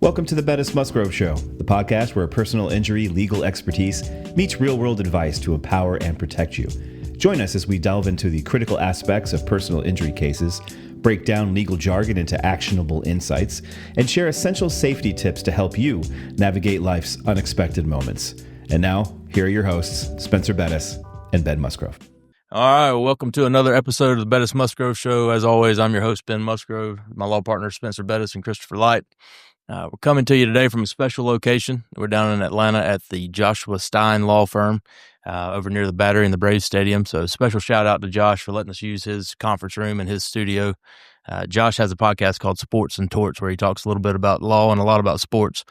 Welcome to the Bettis Musgrove Show, the podcast where personal injury legal expertise meets real-world advice to empower and protect you. Join us as we delve into the critical aspects of personal injury cases, break down legal jargon into actionable insights, and share essential safety tips to help you navigate life's unexpected moments. And now, here are your hosts, Spencer Bettis and Ben Musgrove. All right, welcome to another episode of the Bettis Musgrove Show. As always, I'm your host, Ben Musgrove, my law partners, Spencer Bettis and Christopher Light. We're coming to you today from a special location. We're down in Atlanta at the Joshua Stein Law Firm over near the Battery and the Braves Stadium. So special shout out to Josh for letting us use his conference room and his studio. Josh has a podcast called Sports and Torts where he talks a little bit about law and a lot about sports.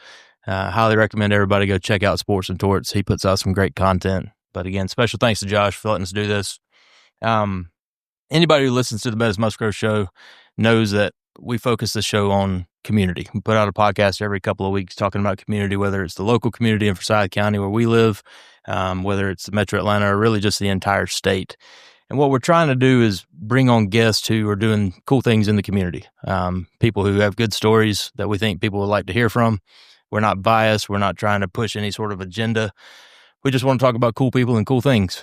Highly recommend everybody go check out Sports and Torts. He puts out some great content. But again, special thanks to Josh for letting us do this. Anybody who listens to the Bettis Musgrove Show knows that we focus the show on community. We put out a podcast every couple of weeks talking about community, whether it's the local community in Forsyth County where we live, whether it's the Metro Atlanta, or really just the entire state. And what we're trying to do is bring on guests who are doing cool things in the community, people who have good stories that we think people would like to hear from. We're not biased. We're not trying to push any sort of agenda. We just want to talk about cool people and cool things.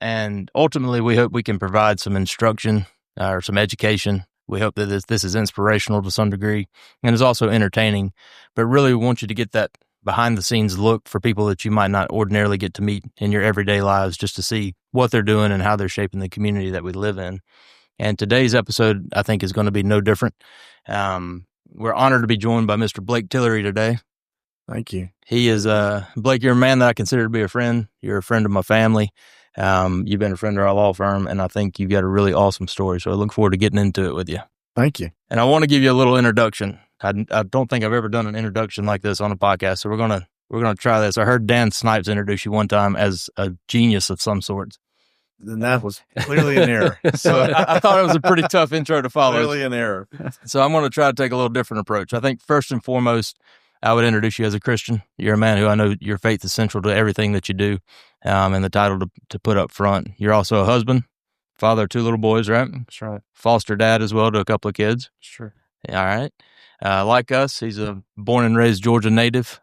And ultimately, we hope we can provide some instruction or some education. We hope that this is inspirational to some degree and is also entertaining, but really we want you to get that behind-the-scenes look for people that you might not ordinarily get to meet in your everyday lives, just to see what they're doing and how they're shaping the community that we live in. And today's episode, I think, is going to be no different. We're honored to be joined by Mr. Blake Tillery today. Thank you. He is, Blake, you're a man that I consider to be a friend. You're a friend of my family. You've been a friend of our law firm, and I think you've got a really awesome story. So I look forward to getting into it with you. Thank you. And I want to give you a little introduction. I don't think I've ever done an introduction like this on a podcast, so we're gonna try this. I heard Dan Snipes introduce you one time as a genius of some sort. Then that was clearly an error. So I thought it was a pretty tough intro to follow. Clearly an error. So I'm going to try to take a little different approach. I think first and foremost, I would introduce you as a Christian. You're a man who I know your faith is central to everything that you do, and the title to put up front. You're also a husband, father of 2 little boys, right? That's right. Foster dad as well to a couple of kids. Sure. All right. Like us, he's a born and raised Georgia native,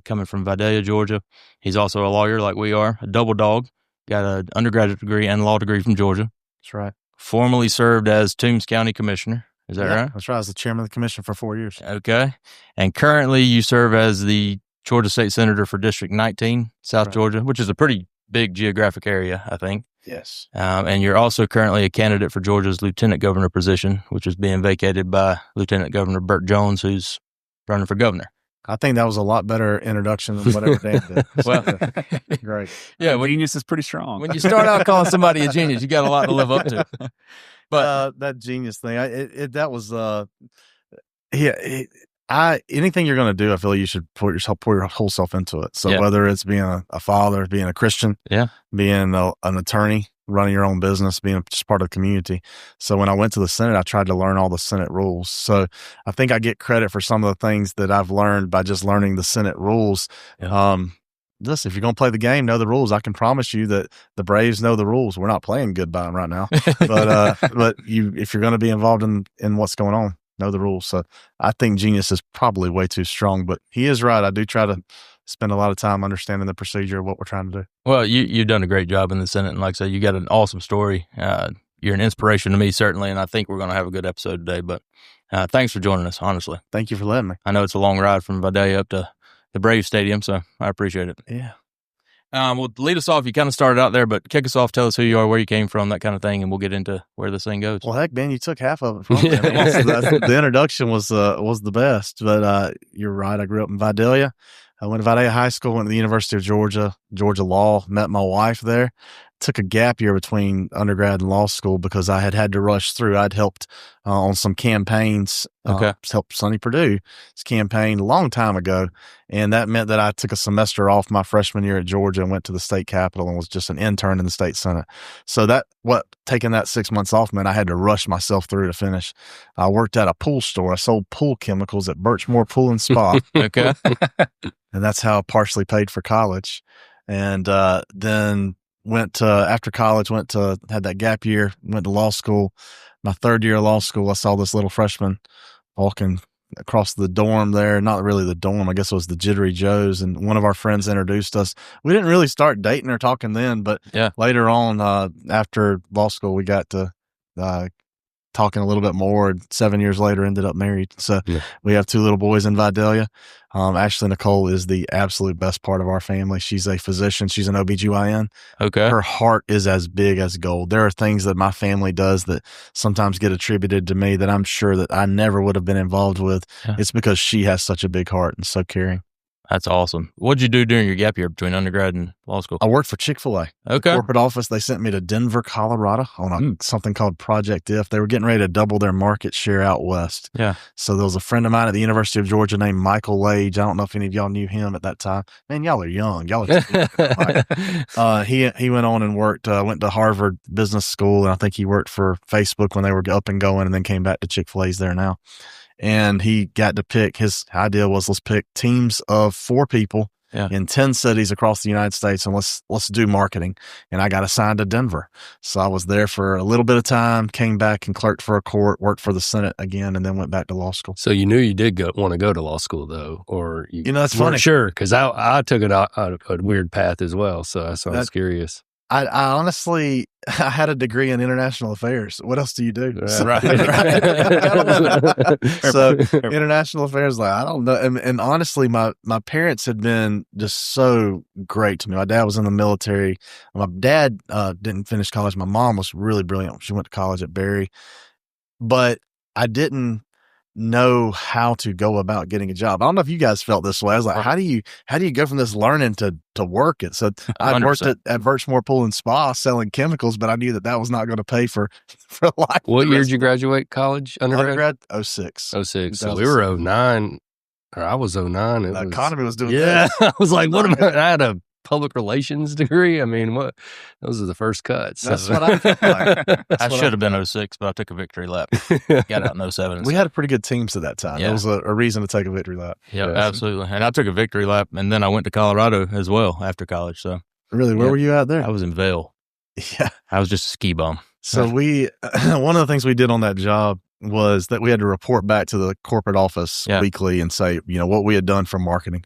coming from Vidalia, Georgia. He's also a lawyer like we are, a double dog, got an undergraduate degree and law degree from Georgia. That's right. Formerly served as Toombs County Commissioner. Is that right? That's right. I was the chairman of the commission for 4 years. Okay. And currently you serve as the Georgia State Senator for District 19, South Georgia, which is a pretty big geographic area, I think. Yes. And you're also currently a candidate for Georgia's lieutenant governor position, which is being vacated by Lieutenant Governor Burt Jones, who's running for governor. I think that was a lot better introduction than whatever Dan did. Well, great. Yeah, genius is pretty strong. When you start out calling somebody a genius, you got a lot to live up to. But that genius thing, anything you're going to do, I feel like you should pour your whole self into it. So whether it's being a father, being a Christian, being an attorney, running your own business, being just part of the community. So when I went to the Senate, I tried to learn all the Senate rules. So I think I get credit for some of the things that I've learned by just learning the Senate rules. Listen, if you're going to play the game, know the rules. I can promise you that the Braves know the rules. We're not playing good by them right now, but if you're going to be involved in what's going on, know the rules. So I think genius is probably way too strong, but he is right. I do try to spend a lot of time understanding the procedure of what we're trying to do. Well, you've done a great job in the Senate, and like I said, you got an awesome story. You're an inspiration to me, certainly, and I think we're going to have a good episode today. But thanks for joining us, honestly. Thank you for letting me. I know it's a long ride from Vidalia up to the Braves Stadium, so I appreciate it. Yeah. Well, lead us off. You kind of started out there, but kick us off. Tell us who you are, where you came from, that kind of thing, and we'll get into where this thing goes. Well, heck, Ben, you took half of it from me. The introduction was the best, but you're right. I grew up in Vidalia. I went to Vidalia High School, went to the University of Georgia Law, met my wife there. Took a gap year between undergrad and law school because I had to rush through. I'd helped on some campaigns, helped Sonny Perdue's campaign a long time ago. And that meant that I took a semester off my freshman year at Georgia and went to the state capitol and was just an intern in the state Senate. So taking that 6 months off meant I had to rush myself through to finish. I worked at a pool store. I sold pool chemicals at Birchmore Pool and Spa. Okay. And that's how I partially paid for college. And then after college, had that gap year, went to law school. My third year of law school, I saw this little freshman walking across the dorm there. Not really the dorm, I guess it was the Jittery Joes. And one of our friends introduced us. We didn't really start dating or talking then, but later on, after law school, we got to talking a little bit more. 7 years later, ended up married. So we have 2 little boys in Vidalia. Ashley Nicole is the absolute best part of our family. She's a physician. She's an OBGYN. Okay. Her heart is as big as gold. There are things that my family does that sometimes get attributed to me that I'm sure that I never would have been involved with. Yeah. It's because she has such a big heart and so caring. That's awesome. What'd you do during your gap year between undergrad and law school? I worked for Chick-fil-A. Okay. Corporate office. They sent me to Denver, Colorado on something called Project If. They were getting ready to double their market share out west. Yeah. So there was a friend of mine at the University of Georgia named Michael Lage. I don't know if any of y'all knew him at that time. Man, y'all are young. Y'all are he went on and worked, went to Harvard Business School, and I think he worked for Facebook when they were up and going, and then came back to Chick-fil-A's there now. And he got to pick, his idea was, let's pick teams of 4 people in 10 cities across the United States, and let's do marketing. And I got assigned to Denver. So I was there for a little bit of time, came back and clerked for a court, worked for the Senate again, and then went back to law school. So you knew you did want to go to law school, though, or you know, that's funny. Sure, because I took it out a weird path as well. So I was curious. I honestly, I had a degree in international affairs. What else do you do? Right. So international affairs, like, I don't know. And honestly, my parents had been just so great to me. My dad was in the military. My dad didn't finish college. My mom was really brilliant. She went to college at Berry. But I didn't know how to go about getting a job. I don't know if you guys felt this way. I was like, how do you go from this learning to work it? So I worked at Birchmore Pool and Spa selling chemicals, but I knew that was not going to pay for life. What year did you graduate college? Undergrad? 06. 06. So we were 09, or I was 09. The economy was doing that. I was like, what about, I had a public relations degree. I mean, those are the first cuts. So. That's what I felt like. I should have been 06, but I took a victory lap. Got out in 07. We had pretty good teams at that time. Yeah. It was a reason to take a victory lap. Yeah, absolutely. And I took a victory lap, and then I went to Colorado as well after college. So really, where were you at there? I was in Vail. Yeah. I was just a ski bum. So one of the things we did on that job was that we had to report back to the corporate office weekly and say, what we had done for marketing.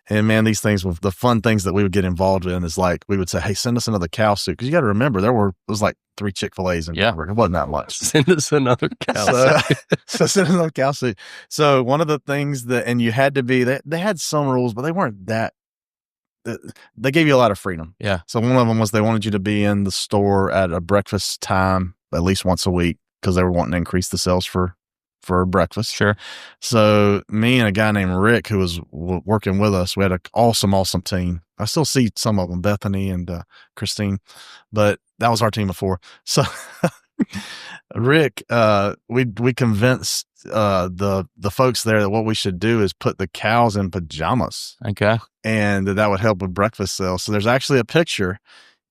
And man, these things, the fun things that we would get involved in is like, we would say, hey, send us another cow suit. Cause you got to remember it was like 3 Chick-fil-A's and it wasn't that much. Send us another cow suit. So send us another cow suit. So one of the things and you had to be, they had some rules, but they weren't they gave you a lot of freedom. Yeah. So one of them was they wanted you to be in the store at a breakfast time at least once a week because they were wanting to increase the sales for breakfast. Sure. So me and a guy named Rick, who was working with us, we had an awesome team. I still see some of them, Bethany and Christine, but that was our team of 4. So Rick, we convinced the folks there that what we should do is put the cows in pajamas. Okay. And that would help with breakfast sales. So there's actually a picture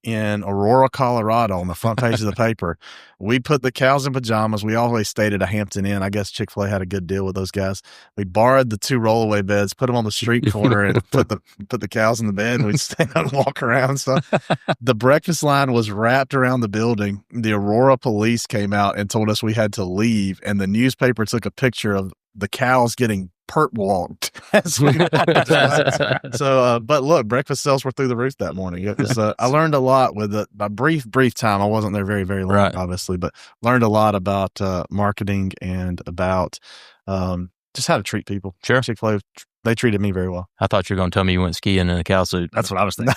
in Aurora, Colorado on the front page of the paper. We put the cows in pajamas. We always stayed at a Hampton Inn. I guess Chick-fil-A had a good deal with those guys. We borrowed the 2 rollaway beds, put them on the street corner and put the cows in the bed, and we'd stand and walk around. So the breakfast line was wrapped around the building. The Aurora police came out and told us we had to leave. And the newspaper took a picture of the cows getting perp walked. So, but look, breakfast sales were through the roof that morning. It was, I learned a lot with my brief time. I wasn't there very, very long, obviously, but learned a lot about marketing and about just how to treat people. Sure. Chick-fil-A, they treated me very well. I thought you were going to tell me you went skiing in a cow suit. That's what I was thinking.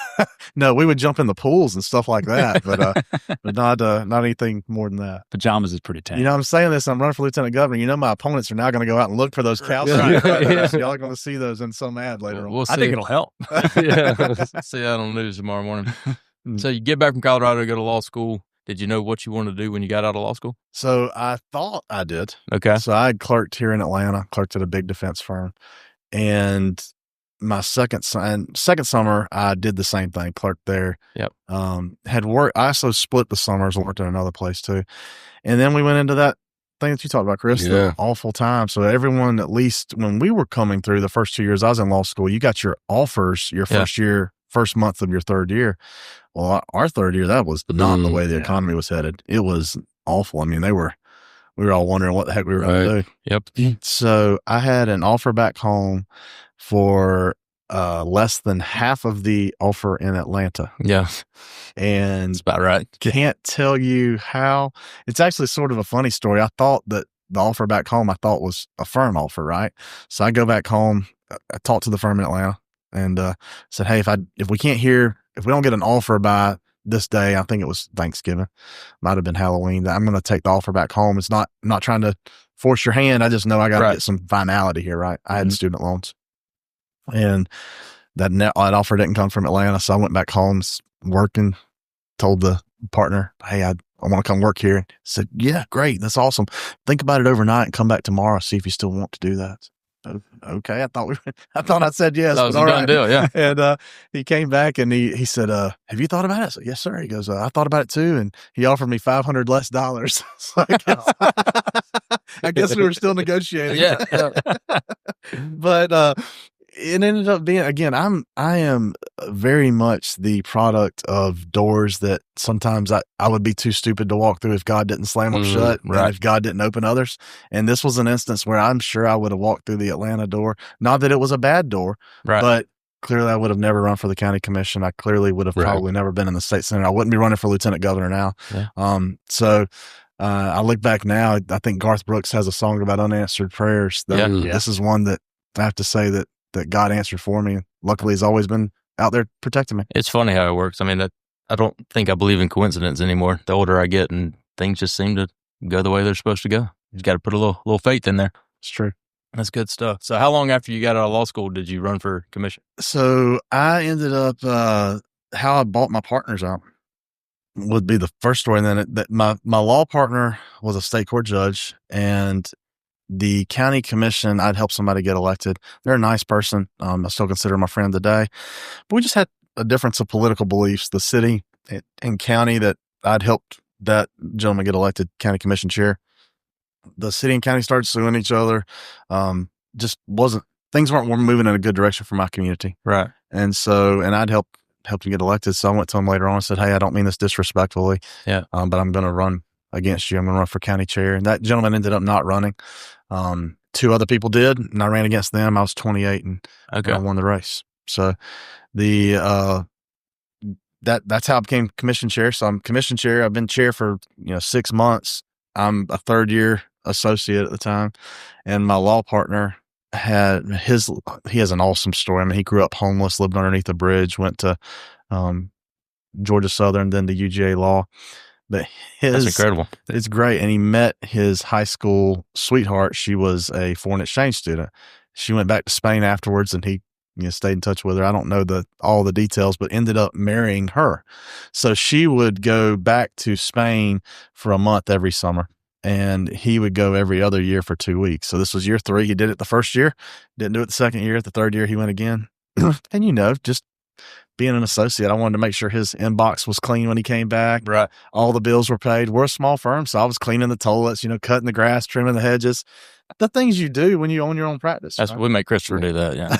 No, we would jump in the pools and stuff like that, but not anything more than that. Pajamas is pretty tame. I'm saying this, I'm running for lieutenant governor. My opponents are now going to go out and look for those cow suits. Y'all are going to see those in some ad later on. We'll see. I think it'll help. See that on the news tomorrow morning. So you get back from Colorado to go to law school. Did you know what you wanted to do when you got out of law school? So I thought I did. Okay. So I had clerked here in Atlanta, clerked at a big defense firm. And my second summer, I did the same thing, clerked there. Yep. Had worked. I also split the summers, worked in another place too. And then we went into that thing that you talked about, Chris, the awful time. So everyone, at least when we were coming through the first 2 years I was in law school, you got your offers your first month of your third year. Well, our third year, that was not the way the economy was headed. It was awful. I mean, we were all wondering what the heck we were going to do. Yep. So I had an offer back home for less than half of the offer in Atlanta. Yeah. And That's about right. can't tell you how. It's actually sort of a funny story. I thought that the offer back home was a firm offer, right? So I go back home, I talked to the firm in Atlanta and said, hey, if we don't get an offer by this day, I think it was Thanksgiving, might have been Halloween, that I'm going to take the offer back home. It's not, I'm not trying to force your hand. I just know I got to get some finality here, right? I had student loans. And that offer didn't come from Atlanta. So I went back home, working, told the partner, hey, I want to come work here. He said, yeah, great. That's awesome. Think about it overnight and come back tomorrow. See if you still want to do that. Okay. I thought I said yes. That was a done deal. Yeah. And he came back and he said, have you thought about it? I said, yes, sir. He goes, I thought about it too. And he offered me $500 less. So I guess we were still negotiating. Yeah. But it ended up being, again, I am very much the product of doors that sometimes I would be too stupid to walk through if God didn't slam them shut, right, and if God didn't open others. And this was an instance where I'm sure I would have walked through the Atlanta door. Not that it was a bad door, right, but clearly I would have never run for the county commission. I clearly would have probably never been in the state senate. I wouldn't be running for lieutenant governor now. Yeah. So I look back now, I think Garth Brooks has a song about unanswered prayers. This is one that I have to say that God answered for me. Luckily, he's always been out there protecting me. It's funny how it works. I mean, I don't think I believe in coincidence anymore. The older I get, and things just seem to go the way they're supposed to go. You got to put a little faith in there. It's true. That's good stuff. So how long after you got out of law school did you run for commission? So I ended up, how I bought my partners out would be the first story. And then my law partner was a state court judge, and the county commission, I'd help somebody get elected. They're a nice person. I still consider my friend today, but we just had a difference of political beliefs. The city and county that I'd helped that gentleman get elected county commission chair, the city and county started suing each other. Things weren't moving in a good direction for my community. Right. And I'd helped him get elected. So I went to him later on and said, hey, I don't mean this disrespectfully. Yeah. But I'm going to run against you. I'm going to run for county chair. And that gentleman ended up not running. Two other people did, and I ran against them. I was 28 and I won the race. So that's how I became commission chair. So I'm commission chair. I've been chair for 6 months. I'm a third year associate at the time, and my law partner he has an awesome story. I mean, he grew up homeless, lived underneath a bridge, went to Georgia Southern, then to UGA Law. But that's incredible. It's great. And he met his high school sweetheart. She was a foreign exchange student. She went back to Spain afterwards, and he stayed in touch with her. I don't know all the details, but ended up marrying her. So she would go back to Spain for a month every summer, and he would go every other year for 2 weeks. So this was year 3. He did it the first year, didn't do it the second year. The third year, he went again. And just being an associate, I wanted to make sure his inbox was clean when he came back. Right. All the bills were paid. We're a small firm, so I was cleaning the toilets, cutting the grass, trimming the hedges. The things you do when you own your own practice. That's right? We make Christopher do that, yeah.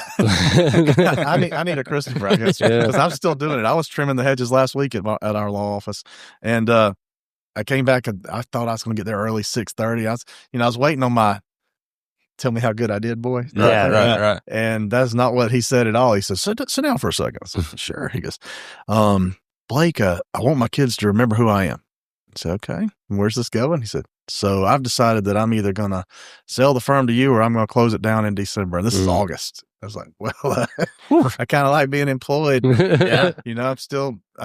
I need a Christopher, I guess, because I'm still doing it. I was trimming the hedges last week at our law office, and I came back and I thought I was going to get there early, 6:30. I was waiting on my tell me how good I did, boy. Yeah, right. And that's not what he said at all. He says, sit down for a second. I said, sure. He goes, Blake, I want my kids to remember who I am. I said, okay. Where's this going? He said, so I've decided that I'm either going to sell the firm to you or I'm going to close it down in December. And this is August. I was like, well, I kind of like being employed. Yeah. I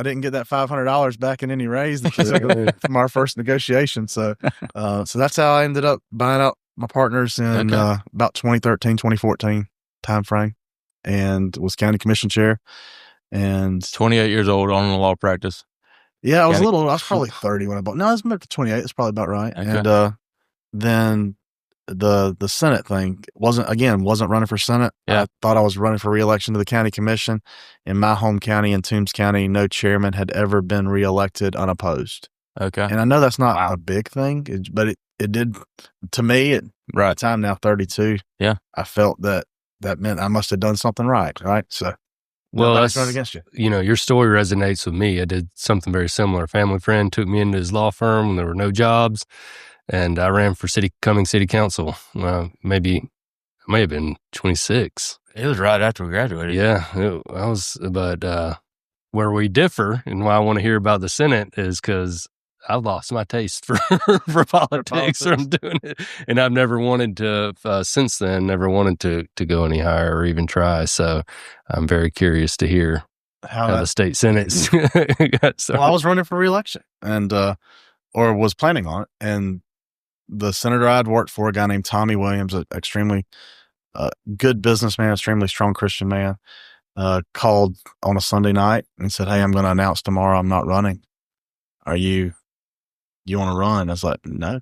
didn't get that $500 back in any raise from our first negotiation. So that's how I ended up buying out my partners in about 2013, 2014 timeframe, and was county commission chair. And 28 years old, owning a law practice. Yeah, I was probably 30 when I bought. No, I was maybe 28. That's probably about right. Okay. And then the Senate thing wasn't running for Senate. Yeah. I thought I was running for reelection to the county commission. In my home county, in Toombs County, no chairman had ever been reelected unopposed. Okay. And I know that's not a big thing, but it did to me at the time, now 32. Yeah. I felt that meant I must have done something right. So, well, that's right against you. Your story resonates with me. I did something very similar. A family friend took me into his law firm when there were no jobs. and I ran for Cumming City Council. I may have been 26. It was right after we graduated. Yeah, but where we differ and why I want to hear about the Senate is because I've lost my taste for politics from doing it, and I've never wanted to since then. Never wanted to go any higher or even try. So I'm very curious to hear how the state Senate's got started. Well, I was running for re-election and or was planning on it, and the senator I'd worked for, a guy named Tommy Williams, an extremely good businessman, extremely strong Christian man, called on a Sunday night and said, "Hey, I'm going to announce tomorrow I'm not running. You want to run?" I was like, "No."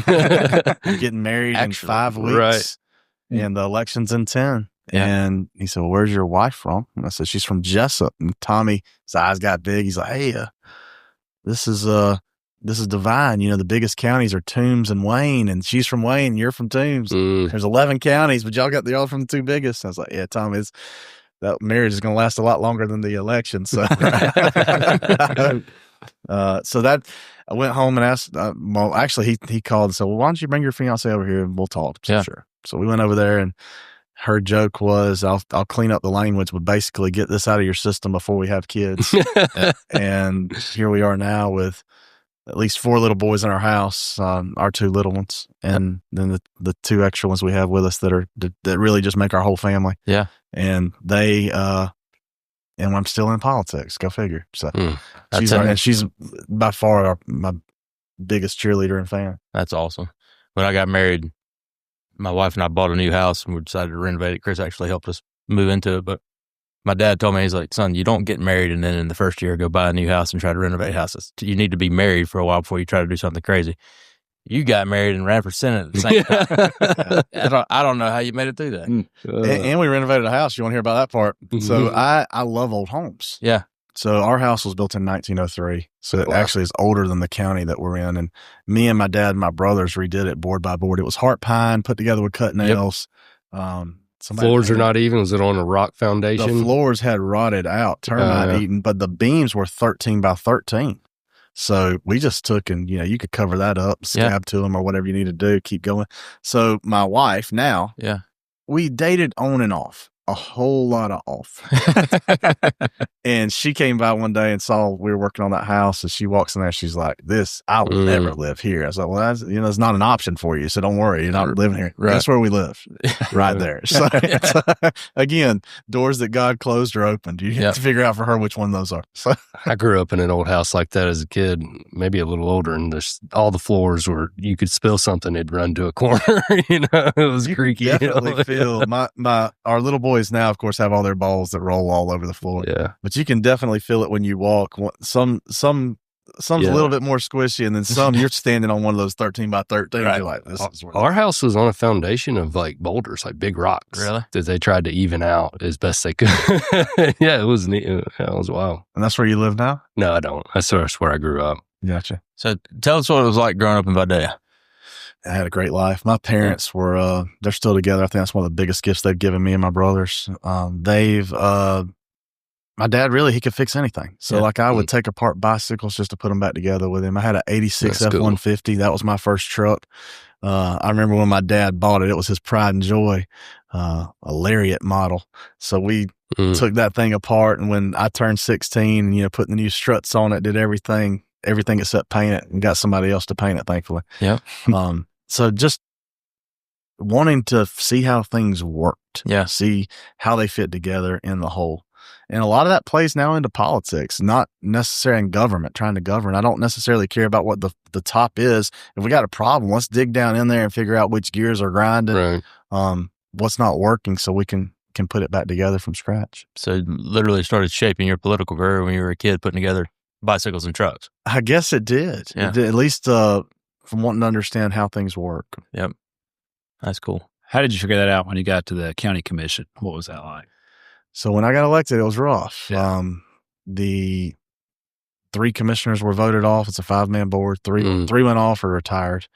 We're getting married in 5 weeks, right. And the election's in 10. Yeah. And he said, "Well, where's your wife from?" And I said, "She's from Jessup." And Tommy, his eyes got big. He's like, "Hey, this is divine. You know, the biggest counties are Toombs and Wayne, and she's from Wayne. You're from Toombs. There's 11 counties, but y'all from the two biggest." I was like, "Yeah, Tommy, that marriage is going to last a lot longer than the election." So, so that I went home and asked. Well, actually, he called and said, "Well, why don't you bring your fiance over here and we'll talk?" So, yeah, sure. So we went over there, and her joke was, "I'll clean up the language, but basically get this out of your system before we have kids." And here we are now with at least 4 little boys in our house, our 2 little ones, and then the 2 extra ones we have with us that really just make our whole family. Yeah. And they, and I'm still in politics. Go figure. So she's by far my biggest cheerleader and fan. That's awesome. When I got married, my wife and I bought a new house and we decided to renovate it. Chris actually helped us move into it, but my dad told me, he's like, "Son, you don't get married and then in the first year go buy a new house and try to renovate houses. You need to be married for a while before you try to do something crazy." You got married and ran for Senate at the same time. I don't know how you made it through that. And we renovated a house. You want to hear about that part? So I love old homes. Yeah. So our house was built in 1903. So it actually is older than the county that we're in. And me and my dad and my brothers redid it board by board. It was heart pine put together with cut nails. Floors are not even. Was it on a rock foundation? The floors had rotted out, termite eaten, but the beams were 13 by 13. So we just took and, you could cover that up, scab to them or whatever you need to do, keep going. So my wife now, we dated on and off, a whole lot of off. And she came by one day and saw we were working on that house, and she walks in there. She's like, I will never live here. I was like, well, it's not an option for you. So don't worry. You're not living here. Right. That's where we live, right there. So again, doors that God closed are opened. You have to figure out for her which one those are. So I grew up in an old house like that as a kid, maybe a little older, and all the floors were, you could spill something, it'd run to a corner. It was creaky. Definitely feel our little boys now, of course, have all their balls that roll all over the floor. Yeah. But you can definitely feel it when you walk. Some's a little bit more squishy, and then some you're standing on one of those 13 by 13. Right. You're like, this is where our house was on a foundation of like boulders, like big rocks. Really? That they tried to even out as best they could. Yeah, it was neat. It was wild. And that's where you live now? No, I don't. That's where I grew up. Gotcha. So tell us what it was like growing up in Vidalia. I had a great life. My parents were, they're still together. I think that's one of the biggest gifts they've given me and my brothers. My dad he could fix anything. So I would take apart bicycles just to put them back together with him. I had an 86 F-150. Cool. That was my first truck. I remember when my dad bought it, it was his pride and joy, a Lariat model. So we took that thing apart. And when I turned 16 and, putting the new struts on it, did everything except paint it, and got somebody else to paint it, thankfully. Yeah. So just wanting to see how things worked. Yeah. See how they fit together in the whole. And a lot of that plays now into politics, not necessarily in government, trying to govern. I don't necessarily care about what the top is. If we got a problem, let's dig down in there and figure out which gears are grinding, what's not working, so we can put it back together from scratch. So literally started shaping your political career when you were a kid, putting together bicycles and trucks. I guess it did. Yeah. It did, at least from wanting to understand how things work. Yep. That's cool. How did you figure that out when you got to the county commission? What was that like? So when I got elected, it was rough. Yeah. The 3 commissioners were voted off. It's a 5-man board. 3 went off or retired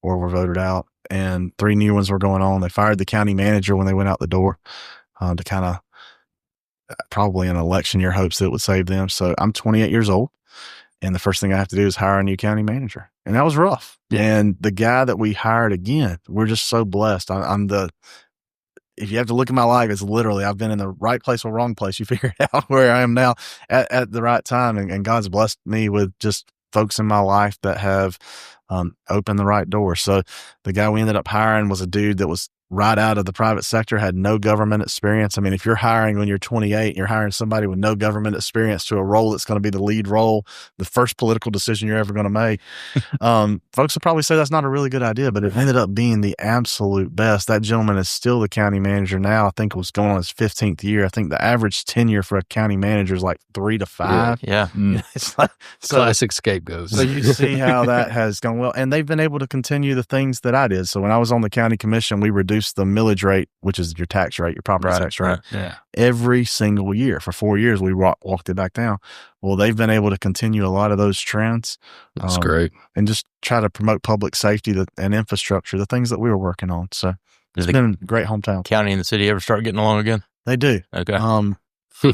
or were voted out, and 3 new ones were going on. They fired the county manager when they went out the door to kind of probably in an election year hopes that it would save them. So I'm 28 years old. And the first thing I have to do is hire a new county manager. And that was rough. Yeah. And the guy that we hired again, we're just so blessed. If you have to look at my life, it's literally, I've been in the right place or wrong place. You figure out where I am now at the right time. And God's blessed me with just folks in my life that have opened the right door. So the guy we ended up hiring was a dude that was right out of the private sector, had no government experience. I mean, if you're hiring when you're 28, you're hiring somebody with no government experience to a role that's going to be the lead role, the first political decision you're ever going to make. Folks would probably say that's not a really good idea, but it ended up being the absolute best. That gentleman is still the county manager now. I think it was going on his 15th year. I think the average tenure for a county manager is like 3 to 5. Yeah. It's like, Classic scapegoats. so you see how that has gone well. And they've been able to continue the things that I did. So when I was on the county commission, we reduced the millage rate, which is your tax rate, your property tax rate, Yeah. every single year. For 4 years, we walked it back down. Well, they've been able to continue a lot of those trends. That's great. And just try to promote public safety and infrastructure, the things that we were working on. So it's Did been a great hometown. county and the city ever start getting along again? They do. Okay.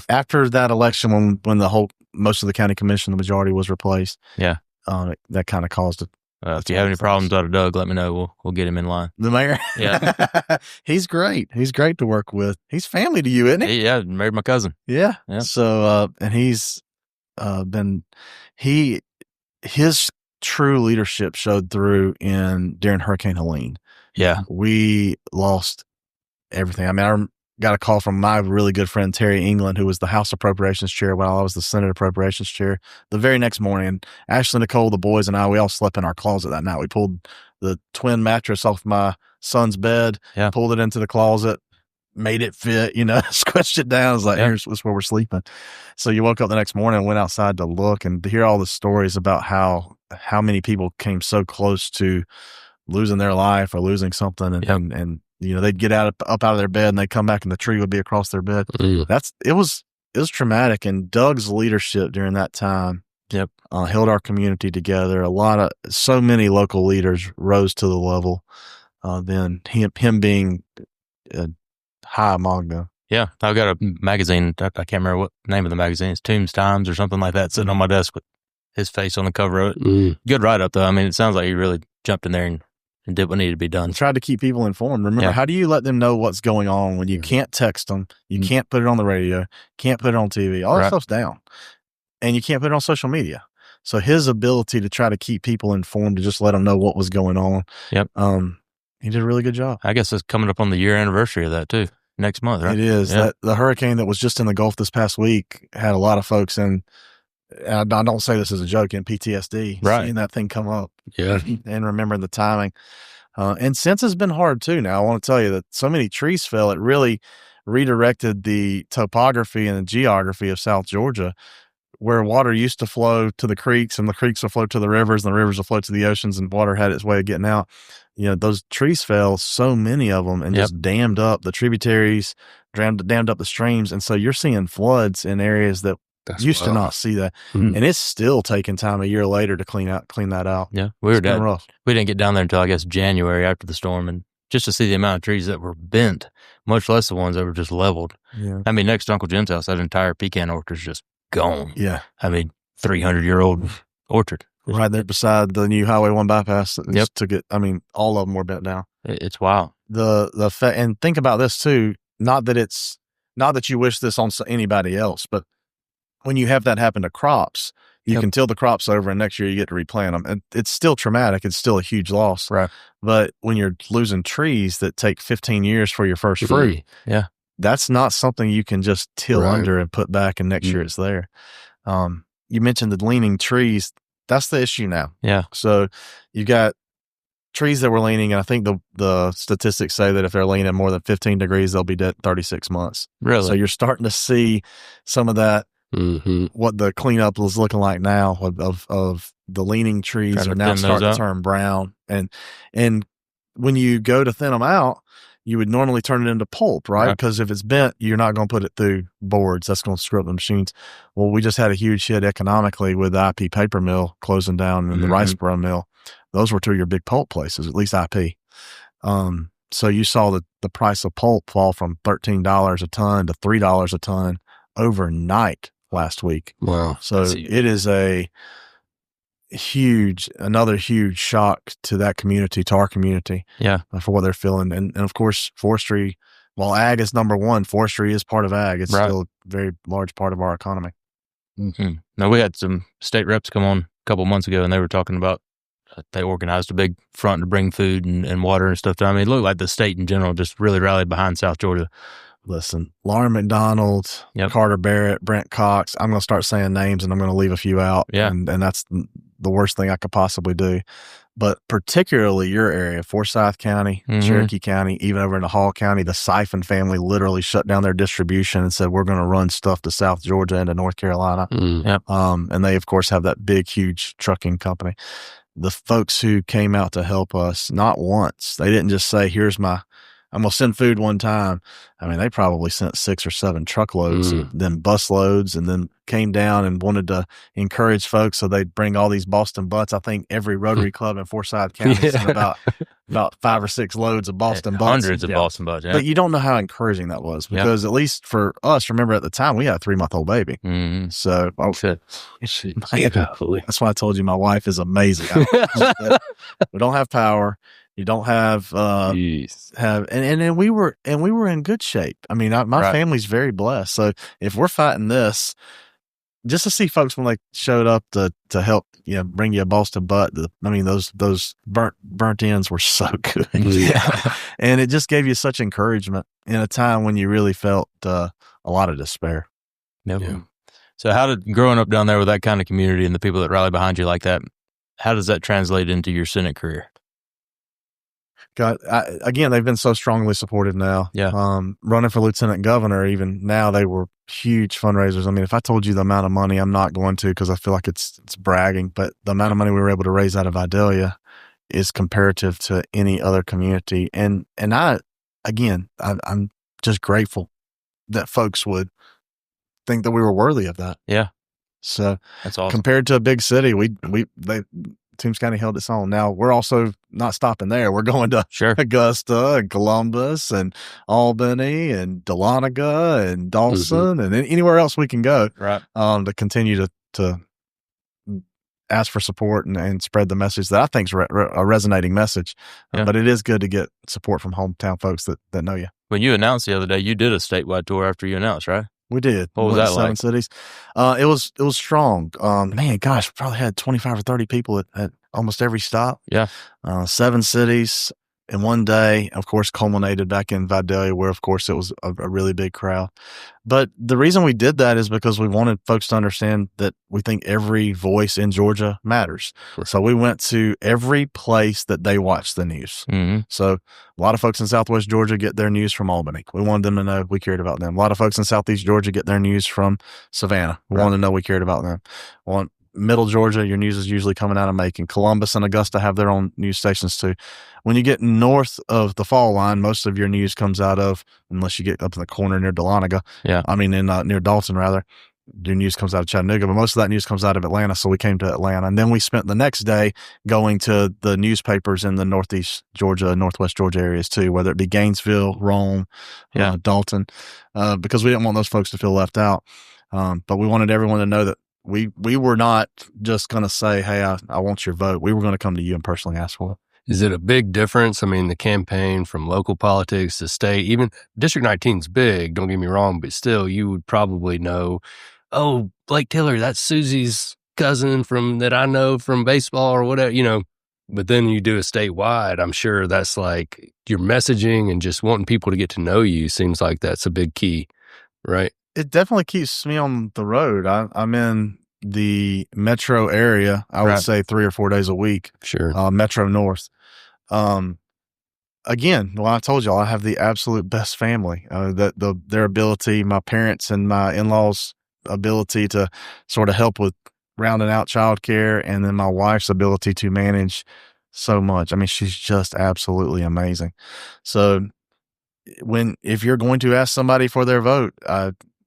After that election, when most of the county commission, the majority was replaced. Yeah. That kind of caused it. If you have any problems out of Doug, let me know. We'll get him in line. The mayor? Yeah. He's great. He's great to work with. He's family to you, isn't he? Yeah, married my cousin. Yeah. Yeah. So, and he's his true leadership showed through during Hurricane Helene. Yeah. We lost everything. I mean, I got a call from my really good friend, Terry England, who was the House Appropriations chair while I was the Senate Appropriations chair. The very next morning, Ashley, Nicole, the boys, and I, we all slept in our closet that night. We pulled the twin mattress off my son's bed, pulled it into the closet, made it fit, squished it down. I was like, here's where we're sleeping. So you woke up the next morning and went outside to look and to hear all the stories about how many people came so close to losing their life or losing something. And they'd get up out of their bed and they'd come back and the tree would be across their bed. It was traumatic. And Doug's leadership during that time held our community together. So many local leaders rose to the level. Then him being high among them. Yeah. I've got a magazine. I can't remember what name of the magazine. It's Tombs Times or something like that, sitting on my desk with his face on the cover of it. Good write-up, though. I mean, it sounds like he really jumped in there and did what needed to be done. Tried to keep people informed. Remember, how do you let them know what's going on when you can't text them, you can't put it on the radio, can't put it on TV, all that stuff's down, and you can't put it on social media. So his ability to try to keep people informed, to just let them know what was going on. He did a really good job. I guess it's coming up on the year anniversary of that too, next month, right? It is. The hurricane that was just in the Gulf this past week had a lot of folks in. I don't say this as a joke, in PTSD, seeing that thing come up. Yeah. And remembering the timing. And since it's been hard too now, I want to tell you that so many trees fell, it really redirected the topography and the geography of South Georgia, where water used to flow to the creeks and the creeks will flow to the rivers and the rivers will flow to the oceans, and water had its way of getting out. Those trees fell, so many of them, and just dammed up the tributaries, dammed up the streams. And so you're seeing floods in areas that used to not see that. And it's still taking time a year later to clean that out. Yeah. We rough. We didn't get down there until, I guess, January after the storm, and just to see the amount of trees that were bent, much less the ones that were just leveled. Yeah. I mean, next to Uncle Jim's house, that entire pecan orchard's just gone. Yeah. I mean, 300-year-old orchard. Right there beside the new Highway 1 bypass. Took it. I mean, all of them were bent down. It's wild. And think about this too. Not that you wish this on anybody else, but when you have that happen to crops, you can till the crops over, and next year you get to replant them. And it's still traumatic. It's still a huge loss. Right. But when you're losing trees that take 15 years for your first fruit, that's not something you can just till under and put back, and next year it's there. You mentioned the leaning trees. That's the issue now. Yeah. So you got trees that were leaning, and I think the statistics say that if they're leaning more than 15 degrees, they'll be dead 36 months. Really? So you're starting to see some of that. What the cleanup is looking like now of the leaning trees are now starting to turn brown. And when you go to thin them out, you would normally turn it into pulp, right? Because if it's bent, you're not going to put it through boards. That's going to screw up the machines. Well, we just had a huge hit economically with the IP paper mill closing down and the Riceboro mill. Those were two of your big pulp places, at least IP. So you saw the price of pulp fall from $13 a ton to $3 a ton overnight last week. Wow. So it is another huge shock to that community, to our community. Yeah. For what they're feeling. And of course, forestry, while ag is number one, forestry is part of ag. It's still a very large part of our economy. Mm-hmm. Now, we had some state reps come on a couple months ago, and they were talking about they organized a big front to bring food and water and stuff. I mean, it looked like the state in general just really rallied behind South Georgia. Listen, Lauren McDonald, Carter Barrett, Brent Cox. I'm going to start saying names and I'm going to leave a few out. Yeah. And that's the worst thing I could possibly do. But particularly your area, Forsyth County, Cherokee County, even over in the Hall County, the Siphon family literally shut down their distribution and said, we're going to run stuff to South Georgia and to North Carolina. And they, of course, have that big, huge trucking company. The folks who came out to help us, not once, they didn't just say, I'm going to send food one time. I mean, they probably sent 6 or 7 truckloads, then bus loads, and then came down and wanted to encourage folks. So they'd bring all these Boston butts. I think every Rotary Club in Forsyth County sent about 5 or 6 loads of Boston butts. Hundreds of Boston butts. Yeah. But you don't know how encouraging that was because at least for us, remember at the time, we had a 3-month-old baby. So that's why I told you my wife is amazing. We don't have power. You don't have and we were in good shape. I mean, my family's very blessed. So if we're fighting this, just to see folks when they showed up to help, bring you a Boston butt. Those burnt ends were so good. And it just gave you such encouragement in a time when you really felt a lot of despair. So how did growing up down there with that kind of community and the people that rally behind you like that, how does that translate into your Senate career? Again, they've been so strongly supported now. Running for lieutenant governor, even now, they were huge fundraisers. I mean, if I told you the amount of money, I'm not going to because I feel like it's bragging, but the amount of money we were able to raise out of Vidalia is comparative to any other community. And I'm just grateful that folks would think that we were worthy of that. Yeah. So that's awesome. Compared to a big city, Toombs County held its own. Now we're also not stopping there. We're going to Augusta and Columbus and Albany and Dahlonega and Dawson and anywhere else we can go to continue to ask for support and spread the message that I think is a resonating message. But it is good to get support from hometown folks that know you. When you announced the other day, you did a statewide tour after you announced, right? We did. What was that 7 like? cities. It was strong. Man, gosh, we probably had 25 or 30 people at almost every stop. 7 cities in one day, of course, culminated back in Vidalia, where, of course, it was a really big crowd. But the reason we did that is because we wanted folks to understand that we think every voice in Georgia matters. So we went to every place that they watch the news. So a lot of folks in Southwest Georgia get their news from Albany. We wanted them to know we cared about them. A lot of folks in Southeast Georgia get their news from Savannah. We wanted to know we cared about them. Middle Georgia, your news is usually coming out of Macon. Columbus and Augusta have their own news stations too. When you get north of the fall line, most of your news comes out of, unless you get up in the corner near Dahlonega. Near Dalton rather. Your news comes out of Chattanooga, but most of that news comes out of Atlanta. So we came to Atlanta, and then we spent the next day going to the newspapers in the Northeast Georgia, Northwest Georgia areas too, whether it be Gainesville, Rome, Dalton, because we didn't want those folks to feel left out. But we wanted everyone to know that we were not just going to say, hey, I want your vote. We were going to come to you and personally ask for it. Is it a big difference? I mean, the campaign from local politics to state, even District 19 is big, don't get me wrong, but still you would probably know, oh, Blake Tillery, that's Susie's cousin that I know from baseball or whatever, but then you do a statewide, I'm sure that's like your messaging and just wanting people to get to know you seems like that's a big key, right? It definitely keeps me on the road. I'm in the metro area, I would say 3 or 4 days a week. Metro North. Again, I told y'all I have the absolute best family. Their ability, my parents and my in-laws' ability to sort of help with rounding out childcare, and then my wife's ability to manage so much. I mean, she's just absolutely amazing. So if you're going to ask somebody for their vote,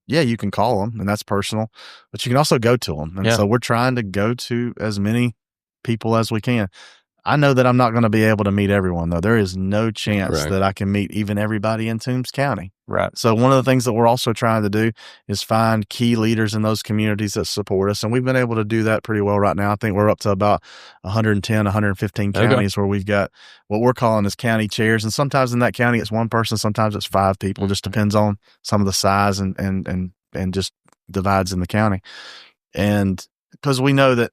you can call them, and that's personal, but you can also go to them. And so we're trying to go to as many people as we can. I know that I'm not going to be able to meet everyone, though. There is no chance Right. that I can meet even everybody in Toombs County. Right. So one of the things that we're also trying to do is find key leaders in those communities that support us. And we've been able to do that pretty well right now. I think we're up to about 110, 115 counties where we've got what we're calling as county chairs. And sometimes in that county, it's one person. Sometimes it's 5 people. It just depends on some of the size and just divides in the county. And because we know that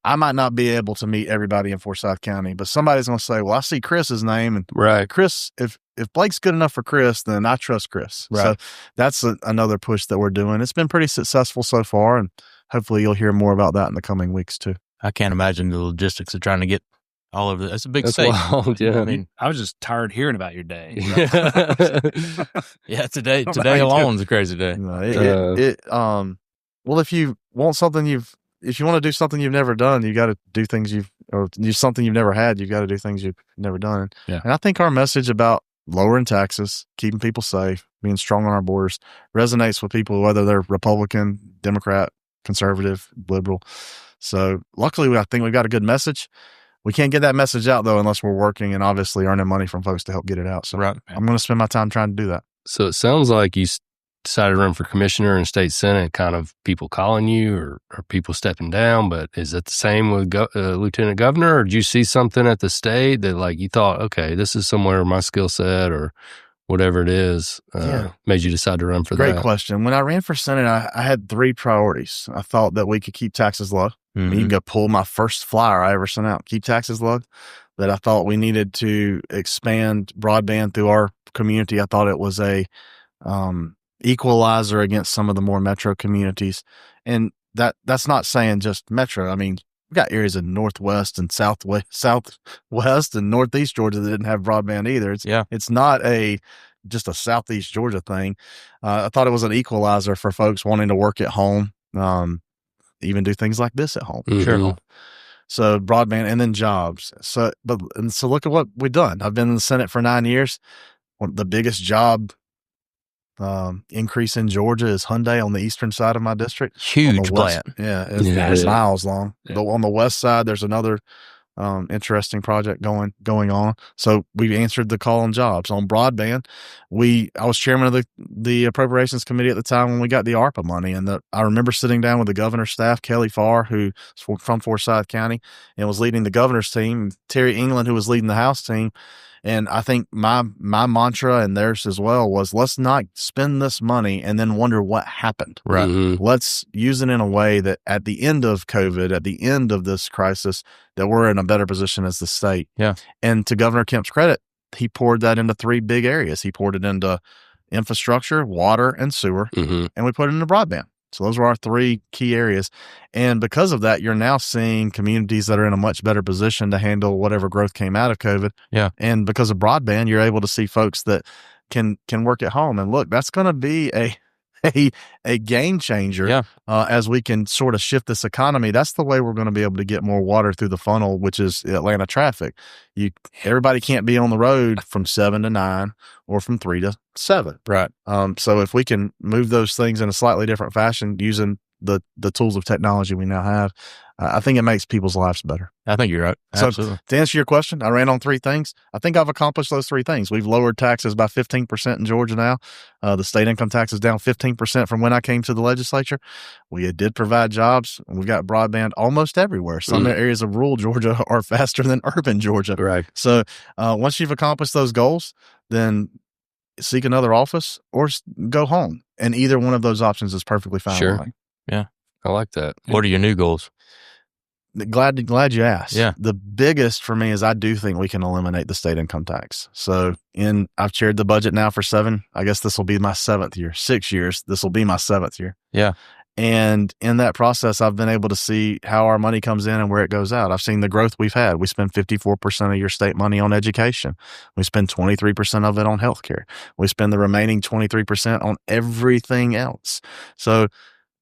I might not be able to meet everybody in Forsyth County, but somebody's going to say, well, I see Chris's name, and Right. Chris, if Blake's good enough for Chris, then I trust Chris. Right. So that's another push that we're doing. It's been pretty successful so far, and hopefully you'll hear more about that in the coming weeks too. I can't imagine the logistics of trying to get all over. That's a big That's state. wild, yeah. I mean, I was just tired hearing about your day. yeah, today alone is a crazy day. Well, if you want something if you want to do something you've never done, you got to do things something you've never had. You've got to do things you've never done. Yeah. And I think our message about lowering taxes, keeping people safe, being strong on our borders resonates with people, whether they're Republican, Democrat, conservative, liberal. So luckily, I think we've got a good message. We can't get that message out though, unless we're working and obviously earning money from folks to help get it out. So Right. I'm going to spend my time trying to do that. So it sounds like you decided to run for commissioner and state senate, kind of people calling you or people stepping down, but is it the same with lieutenant governor, or did you see something at the state that like you thought, okay, this is somewhere my skill set or whatever it is made you decide to run for that? Great question. When I ran for senate, I had 3 priorities. I thought that we could keep taxes low. Mm-hmm. You can go pull my first flyer I ever sent out, keep taxes low. That I thought we needed to expand broadband through our community. I thought it was a equalizer against some of the more metro communities. And that's not saying just metro. I mean, we've got areas in Northwest and Southwest and Northeast Georgia that didn't have broadband either. It's not just a Southeast Georgia thing. I thought it was an equalizer for folks wanting to work at home, even do things like this at home. Mm-hmm. Sure. So broadband and then jobs. So look at what we've done. I've been in the Senate for 9 years. The biggest job increase in Georgia is Hyundai on the eastern side of my district. Huge plant. It's Yeah. miles long. Yeah. But on the west side, there's another interesting project going on. So we answered the call on jobs. On broadband, I was chairman of the Appropriations Committee at the time when we got the ARPA money, and I remember sitting down with the governor's staff, Kelly Farr, who's from Forsyth County and was leading the governor's team, Terry England, who was leading the House team. And I think my mantra and theirs as well was, let's not spend this money and then wonder what happened. Right. Mm-hmm. Let's use it in a way that at the end of COVID, at the end of this crisis, that we're in a better position as the state. Yeah. And to Governor Kemp's credit, he poured that into 3 big areas. He poured it into infrastructure, water, and sewer, Mm-hmm. and we put it into broadband. So those were our 3 key areas. And because of that, you're now seeing communities that are in a much better position to handle whatever growth came out of COVID. Yeah. And because of broadband, you're able to see folks that can work at home. And look, that's going to be a game changer as we can sort of shift this economy. That's the way we're going to be able to get more water through the funnel, which is Atlanta traffic. Everybody can't be on the road from 7 to 9 or from 3 to 7. Right. So if we can move those things in a slightly different fashion using the tools of technology we now have, I think it makes people's lives better. I think you're right. Absolutely. So to answer your question, I ran on 3 things. I think I've accomplished those 3 things. We've lowered taxes by 15% in Georgia now. The state income tax is down 15% from when I came to the legislature. We did provide jobs, and we've got broadband almost everywhere. Some areas of rural Georgia are faster than urban Georgia. Right. So once you've accomplished those goals, then seek another office or go home. And either one of those options is perfectly fine. Sure. with me. I like that. What are your new goals? Glad you asked. Yeah. The biggest for me is I do think we can eliminate the state income tax. So I've chaired the budget now for 7. I guess this will be my 7th year. 6 years. This will be my 7th year. Yeah. And in that process, I've been able to see how our money comes in and where it goes out. I've seen the growth we've had. We spend 54% of your state money on education. We spend 23% of it on healthcare. We spend the remaining 23% on everything else. So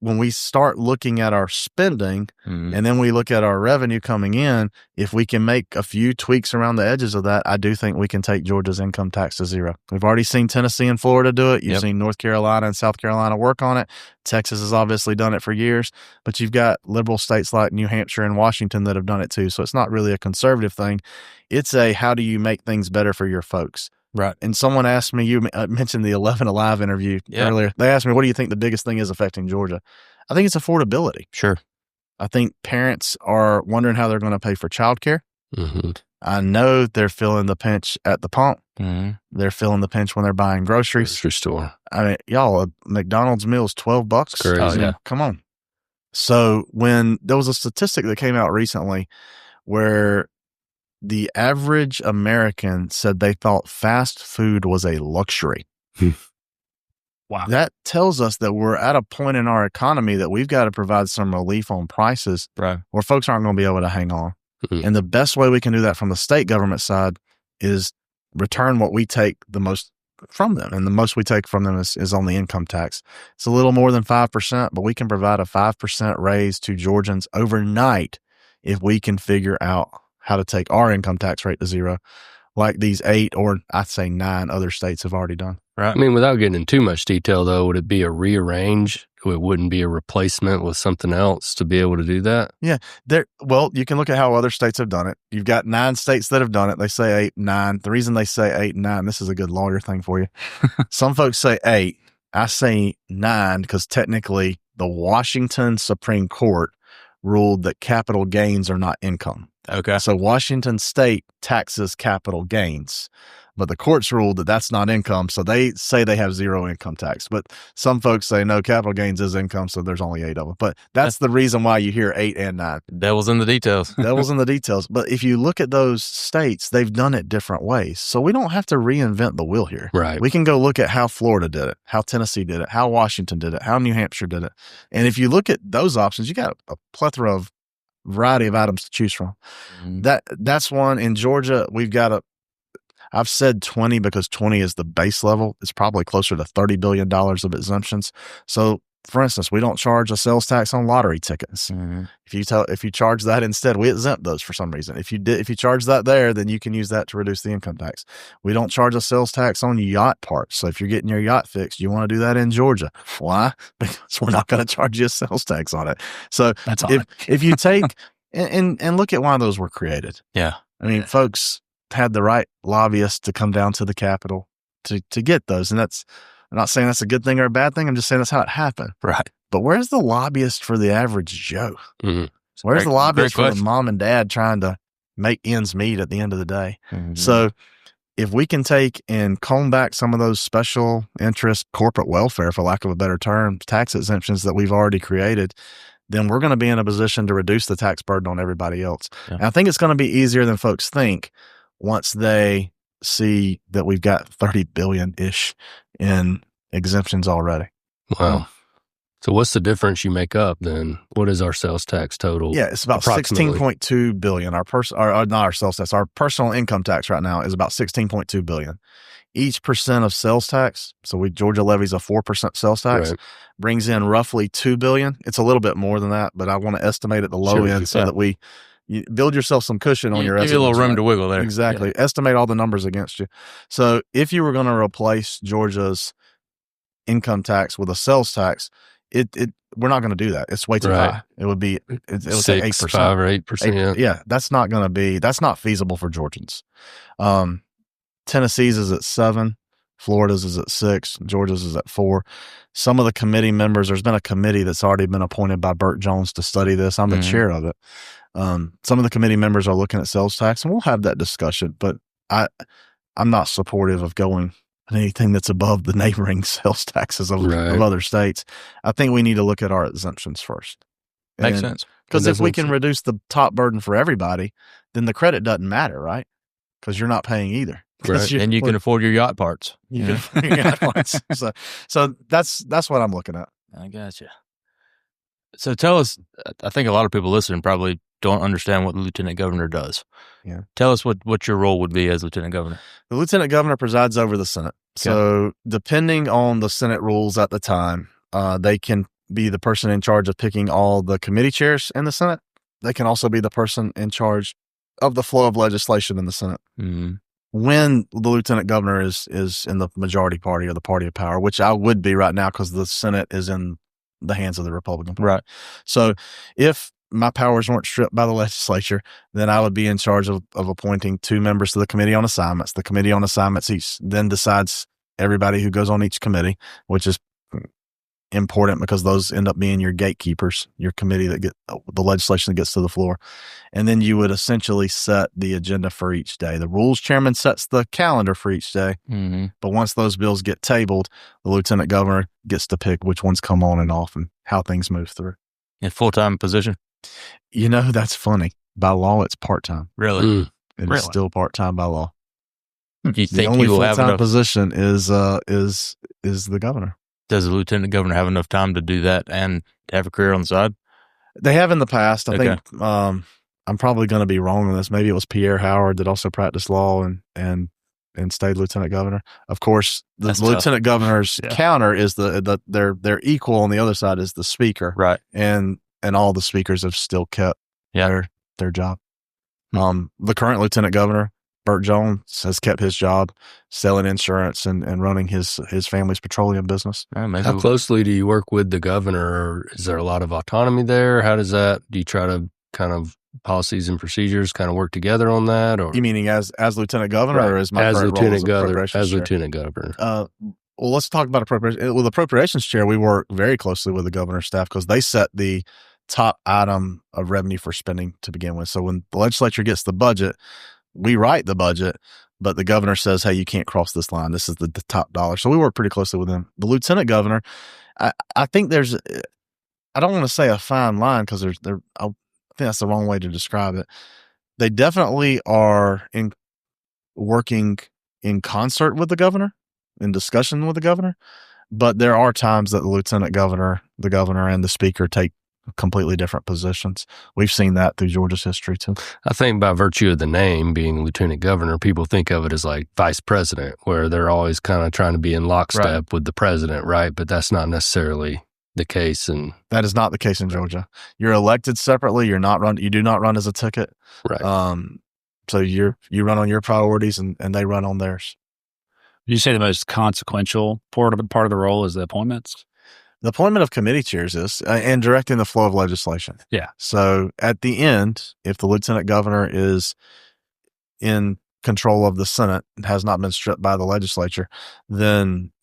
when we start looking at our spending and then we look at our revenue coming in, if we can make a few tweaks around the edges of that, I do think we can take Georgia's income tax to zero. We've already seen Tennessee and Florida do it. You've seen North Carolina and South Carolina work on it. Texas has obviously done it for years, but you've got liberal states like New Hampshire and Washington that have done it too. So it's not really a conservative thing. It's a, how do you make things better for your folks? Right. And someone asked me, you mentioned the 11 Alive interview earlier. They asked me, what do you think the biggest thing is affecting Georgia? I think it's affordability. Sure. I think parents are wondering how they're going to pay for childcare. I know they're feeling the pinch at the pump. They're feeling the pinch when they're buying groceries. Grocery store. I mean, y'all, a McDonald's meal is $12. It's crazy. Oh, yeah. Come on. So when there was a statistic that came out recently where the average American said they thought fast food was a luxury. Wow. That tells us that we're at a point in our economy that we've got to provide some relief on prices where folks aren't going to be able to hang on. And the best way we can do that from the state government side is return what we take the most from them. And the most we take from them is on the income tax. It's a little more than 5%, but we can provide a 5% raise to Georgians overnight if we can figure out how to take our income tax rate to zero, like these 8 or I'd say 9 other states have already done. Right. I mean, without getting into too much detail, though, would it be a rearrange? It wouldn't be a replacement with something else to be able to do that? Yeah. Well, you can look at how other states have done it. You've got 9 states that have done it. They say 8, 9. The reason they say 8 and 9, this is a good lawyer thing for you. Some folks say 8. I say 9 because technically the Washington Supreme Court ruled that capital gains are not income. Okay. So Washington State taxes capital gains, but the courts ruled that that's not income. So they say they have zero income tax. But some folks say, no, capital gains is income. So there's only 8 of them. But that's the reason why you hear 8 and 9. Devil's in the details. Devil's in the details. But if you look at those states, they've done it different ways. So we don't have to reinvent the wheel here. Right. We can go look at how Florida did it, how Tennessee did it, how Washington did it, how New Hampshire did it. And if you look at those options, you got a plethora of variety of items to choose from. That's one. In Georgia, we've got I've said 20 because 20 is the base level. It's probably closer to $30 billion of exemptions. So for instance, we don't charge a sales tax on lottery tickets. If you charge that instead, we exempt those for some reason. If you charge that there, then you can use that to reduce the income tax. We don't charge a sales tax on yacht parts. So if you're getting your yacht fixed, you want to do that in Georgia. Why? Because we're not going to charge you a sales tax on it. So That's if you take and look at why those were created. Yeah. I mean, folks had the right lobbyists to come down to the Capitol to get those. And I'm not saying that's a good thing or a bad thing. I'm just saying that's how it happened. Right. But where's the lobbyist for the average Joe? Where's the lobbyist for the mom and dad trying to make ends meet at the end of the day? So if we can take and comb back some of those special interest corporate welfare, for lack of a better term, tax exemptions that we've already created, then we're going to be in a position to reduce the tax burden on everybody else. Yeah. And I think it's going to be easier than folks think once they see that we've got 30 billion-ish in exemptions already. Wow. So what's the difference you make up then? What is our sales tax total? Yeah, it's about $16.2 billion. Not our sales tax, our personal income tax right now is about $16.2 billion. Each percent of sales tax, so Georgia levies a 4% sales tax, brings in roughly $2 billion. It's a little bit more than that, but I want to estimate at the low end so that you build yourself some cushion on your give you a little room to wiggle there. Exactly. Yeah. Estimate all the numbers against you. So if you were going to replace Georgia's income tax with a sales tax, we're not going to do that. It's way too high. It would be it would say 8%, 5 or 8%. Yeah, that's not feasible for Georgians. Tennessee's is at 7, Florida's is at 6, Georgia's is at 4. Some of the committee members, there's been a committee that's already been appointed by Burt Jones to study this. I'm the chair of it. Some of the committee members are looking at sales tax, and we'll have that discussion. But I'm not supportive of going anything that's above the neighboring sales taxes of other states. I think we need to look at our exemptions first. Makes sense. Because if we can reduce the top burden for everybody, then the credit doesn't matter, right? Because you're not paying either. Right. And you can afford your yacht parts. You can afford your yacht parts. So that's what I'm looking at. I gotcha. So tell us, I think a lot of people listening probably don't understand what the lieutenant governor does. Yeah. Tell us what your role would be as lieutenant governor. The lieutenant governor presides over the Senate. So depending on the Senate rules at the time, they can be the person in charge of picking all the committee chairs in the Senate. They can also be the person in charge of the flow of legislation in the Senate. Mm-hmm. When the lieutenant governor is in the majority party or the party of power, which I would be right now because the Senate is in the hands of the Republican Party. Right. So if my powers weren't stripped by the legislature, then I would be in charge of appointing 2 members to the Committee on Assignments. The Committee on Assignments then decides everybody who goes on each committee, which is important because those end up being your gatekeepers, your committee that get the legislation that gets to the floor. And then you would essentially set the agenda for each day. The rules chairman sets the calendar for each day. Mm-hmm. But once those bills get tabled, the lieutenant governor gets to pick which ones come on and off and how things move through. In full-time position? You know, that's funny. By law, it's part-time. Really? It Really? is still part-time by law. Do you The think only he will have full-time enough? position is the governor. Does the lieutenant governor have enough time to do that and to have a career on the side? They have in the past. I Okay. think I'm probably going to be wrong on this. Maybe it was Pierre Howard that also practiced law and stayed lieutenant governor. Of course, the That's lieutenant governor's Yeah. counter is their equal on the other side is the speaker, Right. and all the speakers have still kept their job. The current lieutenant governor, Burt Jones, has kept his job selling insurance and running his family's petroleum business. Maybe How closely do you work with the governor? Or is there a lot of autonomy there? How does that, do you try to kind of policies and procedures kind of work together on that? Or You meaning as lieutenant governor or as my as current role lieutenant governor? appropriations As chair? lieutenant governor. Well, let's talk about appropriations. With appropriations chair, we work very closely with the governor's staff because they set the top item of revenue for spending to begin with. So when the legislature gets the budget, we write the budget, but the governor says, hey, you can't cross this line. This is the top dollar. So we work pretty closely with them. The lieutenant governor, I think there's, I don't want to say a fine line because I think that's the wrong way to describe it. They definitely are working in concert with the governor, in discussion with the governor, but there are times that the lieutenant governor, the governor, and the speaker take completely different positions. We've seen that through Georgia's history too. I think by virtue of the name being lieutenant governor, people think of it as like vice president, where they're always kind of trying to be in lockstep with the president, right? But that's not necessarily the case. And that is not the case in Georgia. You're elected separately. You do not run as a ticket. right. So you run on your priorities and they run on theirs. You say the most consequential part of the role is the appointments? The appointment of committee chairs is, and directing the flow of legislation. Yeah. So at the end, if the lieutenant governor is in control of the Senate and has not been stripped by the legislature, then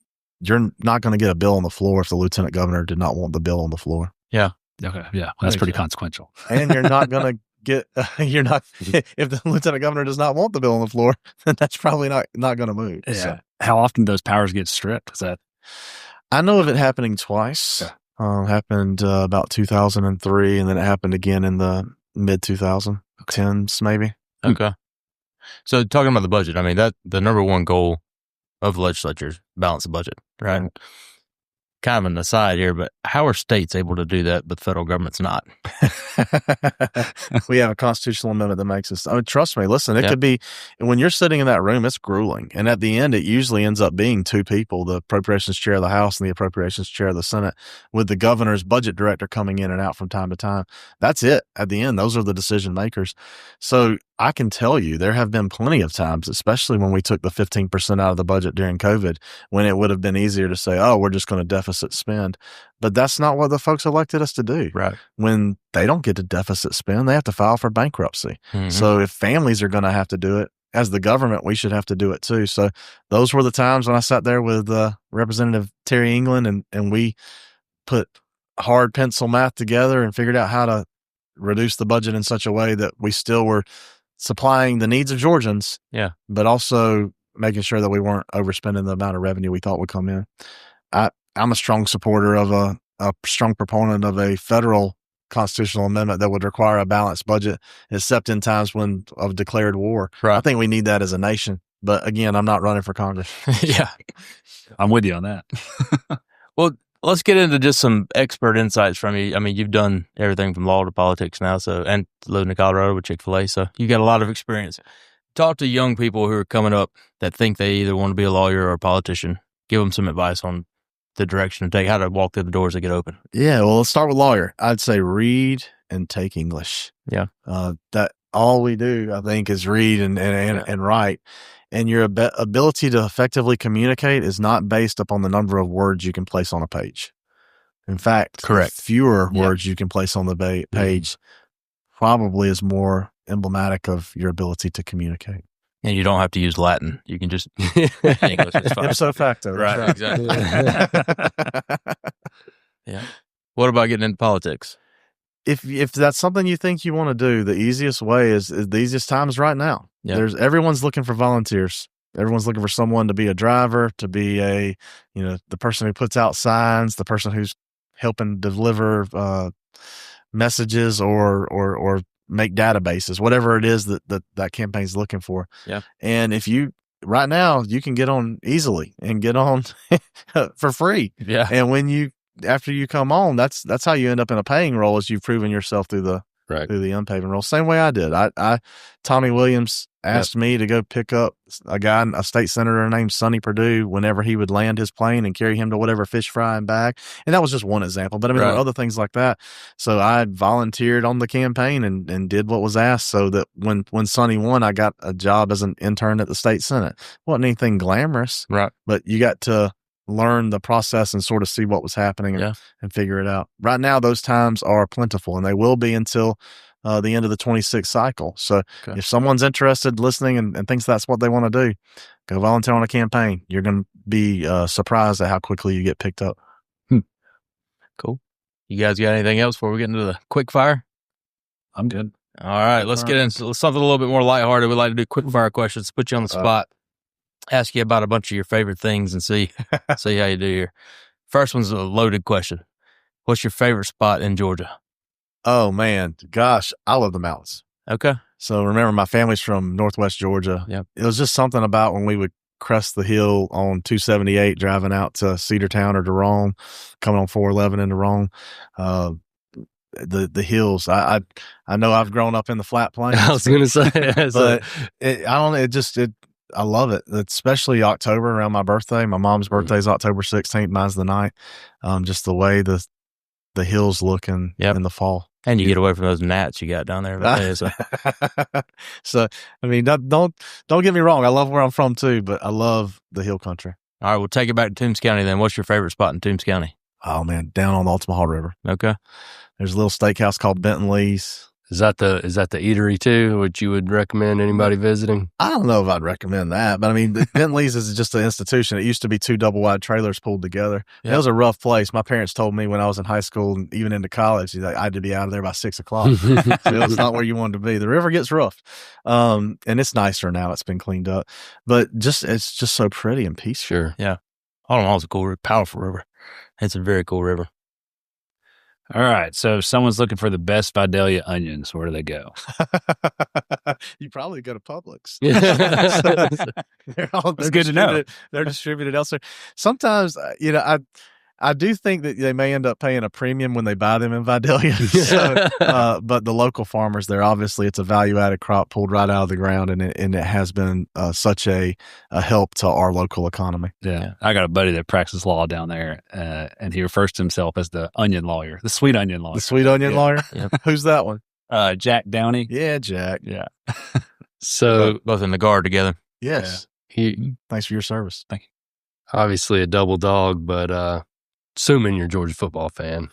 you're not going to get a bill on the floor if the lieutenant governor did not want the bill on the floor. Okay. Yeah. That's pretty consequential. And you're not going to get, if the lieutenant governor does not want the bill on the floor, then that's probably not going to move. Yeah. So. How often do those powers get stripped? Is that? I know of it happening twice. Yeah. Happened about 2003, and then it happened again in the mid 2010s, maybe. Okay. So talking about the budget, I mean, that the number one goal of the legislature is balance the budget, right? Kind of an aside here, but how are states able to do that, but the federal government's not? We have a constitutional amendment that makes us. Trust me. Listen, it could be when you're sitting in that room, it's grueling, and at the end, it usually ends up being 2 people: the appropriations chair of the House and the appropriations chair of the Senate, with the governor's budget director coming in and out from time to time. That's it. At the end, those are the decision makers. So I can tell you, there have been plenty of times, especially when we took the 15% out of the budget during COVID, when it would have been easier to say, "Oh, we're just going to deficit spend." But that's not what the folks elected us to do. Right. When they don't get to deficit spend, they have to file for bankruptcy. Mm-hmm. So if families are going to have to do it, as the government, we should have to do it too. So those were the times when I sat there with Representative Terry England and we put hard pencil math together and figured out how to reduce the budget in such a way that we still were supplying the needs of Georgians, but also making sure that we weren't overspending the amount of revenue we thought would come in. I'm a strong supporter of a strong proponent of a federal constitutional amendment that would require a balanced budget, except in times of declared war. Right. I think we need that as a nation. But again, I'm not running for Congress. Yeah. I'm with you on that. Well, let's get into just some expert insights from you. I mean, you've done everything from law to politics now, and living in Colorado with Chick-fil-A, so you got a lot of experience. Talk to young people who are coming up that think they either want to be a lawyer or a politician. Give them some advice on the direction to take, how to walk through the doors that get open? Yeah, well, let's start with lawyer. I'd say read and take English. Yeah. That all we do, I think, is read and write. And your ability to effectively communicate is not based upon the number of words you can place on a page. In fact, Correct. the fewer words you can place on the page probably is more emblematic of your ability to communicate. And you don't have to use Latin. You can just English is fine. Ipso facto. Right, exactly. Yeah. What about getting into politics? If that's something you think you want to do, the easiest way is the easiest time is right now. Yeah. Everyone's looking for volunteers. Everyone's looking for someone to be a driver, to be the person who puts out signs, the person who's helping deliver messages or make databases, whatever it is that campaign's looking for. Yeah. And right now you can get on easily and get on for free. Yeah. And after you come on, that's how you end up in a paying role, as you've proven yourself through the unpaid role. Same way I did. Tommy Williams asked me to go pick up a state senator named Sonny Perdue whenever he would land his plane and carry him to whatever fish fry and back. And that was just one example, but I mean, there were other things like that. So I volunteered on the campaign and did what was asked, so that when Sonny won, I got a job as an intern at the state Senate. Wasn't anything glamorous, right? But you got to learn the process and sort of see what was happening and figure it out. Right now, those times are plentiful, and they will be until the end of the 26th cycle. So if someone's interested, listening, and thinks that's what they want to do, go volunteer on a campaign. You're going to be surprised at how quickly you get picked up. Cool. You guys got anything else before we get into the quick fire? I'm good. All right, let's get into something a little bit more lighthearted. We like to do quick fire questions, put you on the spot, ask you about a bunch of your favorite things, and see how you do here. First one's a loaded question. What's your favorite spot in Georgia? Oh, man. Gosh, I love the mountains. Okay. So remember, my family's from Northwest Georgia. Yep. It was just something about when we would crest the hill on 278, driving out to Cedartown or Durong, coming on 411 into Durong. The hills. I know I've grown up in the flat plains. I was going to say, but I love it, especially October around my birthday. My mom's birthday is October 16th. Mine's the 9th. Just the way the hills look in the fall. And you get away from those gnats you got down there. So, I mean, don't get me wrong. I love where I'm from too, but I love the hill country. All right, we'll take it back to Toombs County then. What's your favorite spot in Toombs County? Oh, man, down on the Altamaha River. Okay. There's a little steakhouse called Benton Lee's. Is that the eatery too, which you would recommend anybody visiting? I don't know if I'd recommend that, but I mean, Benton Lee's is just an institution. It used to be 2 double-wide trailers pulled together. It was a rough place. My parents told me when I was in high school and even into college, I had to be out of there by 6 o'clock. So it's not where you wanted to be. The river gets rough, and it's nicer now. It's been cleaned up, but it's just so pretty and peaceful. Sure, yeah. Altamaha's a cool, powerful river. It's a very cool river. All right. So if someone's looking for the best Vidalia onions, where do they go? You probably go to Publix. It's good to know. They're distributed elsewhere. Sometimes, I do think that they may end up paying a premium when they buy them in Vidalia. But the local farmers there, obviously, it's a value-added crop pulled right out of the ground, and it has been such a help to our local economy. Yeah. I got a buddy that practices law down there, and he refers to himself as the onion lawyer, the sweet onion lawyer. The sweet onion lawyer? Yep. Who's that one? Jack Downey. Yeah, Jack. Yeah. So both in the guard together. Yes. Thanks for your service. Thank you. Obviously a double dog, but assuming you're a Georgia football fan.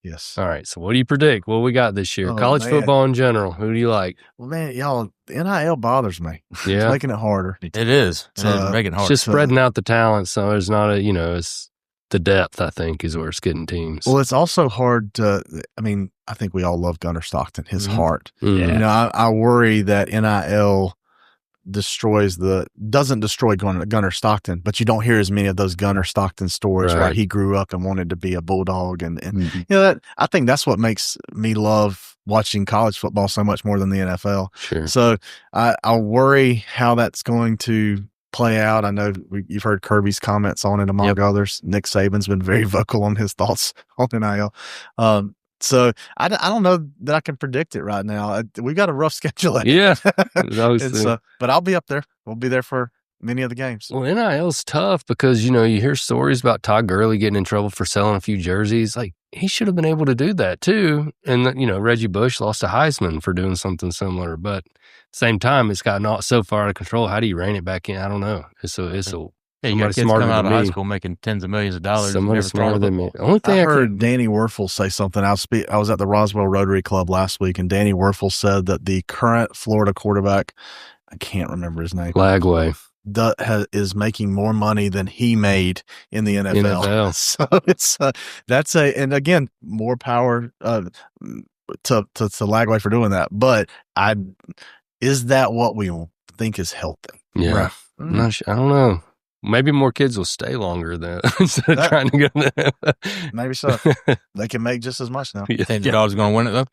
Yes. All right. So what do you predict? What we got this year? College football in general. Who do you like? Well, man, y'all, the NIL bothers me. Yeah. It's making it harder. It is. It's making it hard. It's just spreading out the talent. So there's not it's the depth, I think, is where it's getting teams. Well, it's also hard to, I think we all love Gunnar Stockton, his heart. Mm-hmm. I worry that NIL doesn't destroy Gunnar Stockton, but you don't hear as many of those Gunnar Stockton stories where he grew up and wanted to be a Bulldog. And I think that's what makes me love watching college football so much more than the NFL. Sure. So I worry how that's going to play out. I know you've heard Kirby's comments on it, among others. Nick Saban's been very vocal on his thoughts on NIL. So I don't know that I can predict it right now. We've got a rough schedule. Yeah. But I'll be up there. We'll be there for many of the games. Well, NIL's tough because, you hear stories about Todd Gurley getting in trouble for selling a few jerseys. Like, he should have been able to do that too. And, Reggie Bush lost a Heisman for doing something similar. But at the same time, it's gotten so far out of control. How do you rein it back in? I don't know. Yeah, you got kids coming out of high school making tens of millions of dollars. Somebody smarter than me. Only thing I heard Danny Werfel say something. I was at the Roswell Rotary Club last week, and Danny Werfel said that the current Florida quarterback, I can't remember his name, Lagway, is making more money than he made in the NFL. So and again, more power to Lagway for doing that. But is that what we think is healthy? Yeah, right. I don't know. Maybe more kids will stay longer than instead of trying to go. Maybe so. They can make just as much now. You think the dog's going to win it though?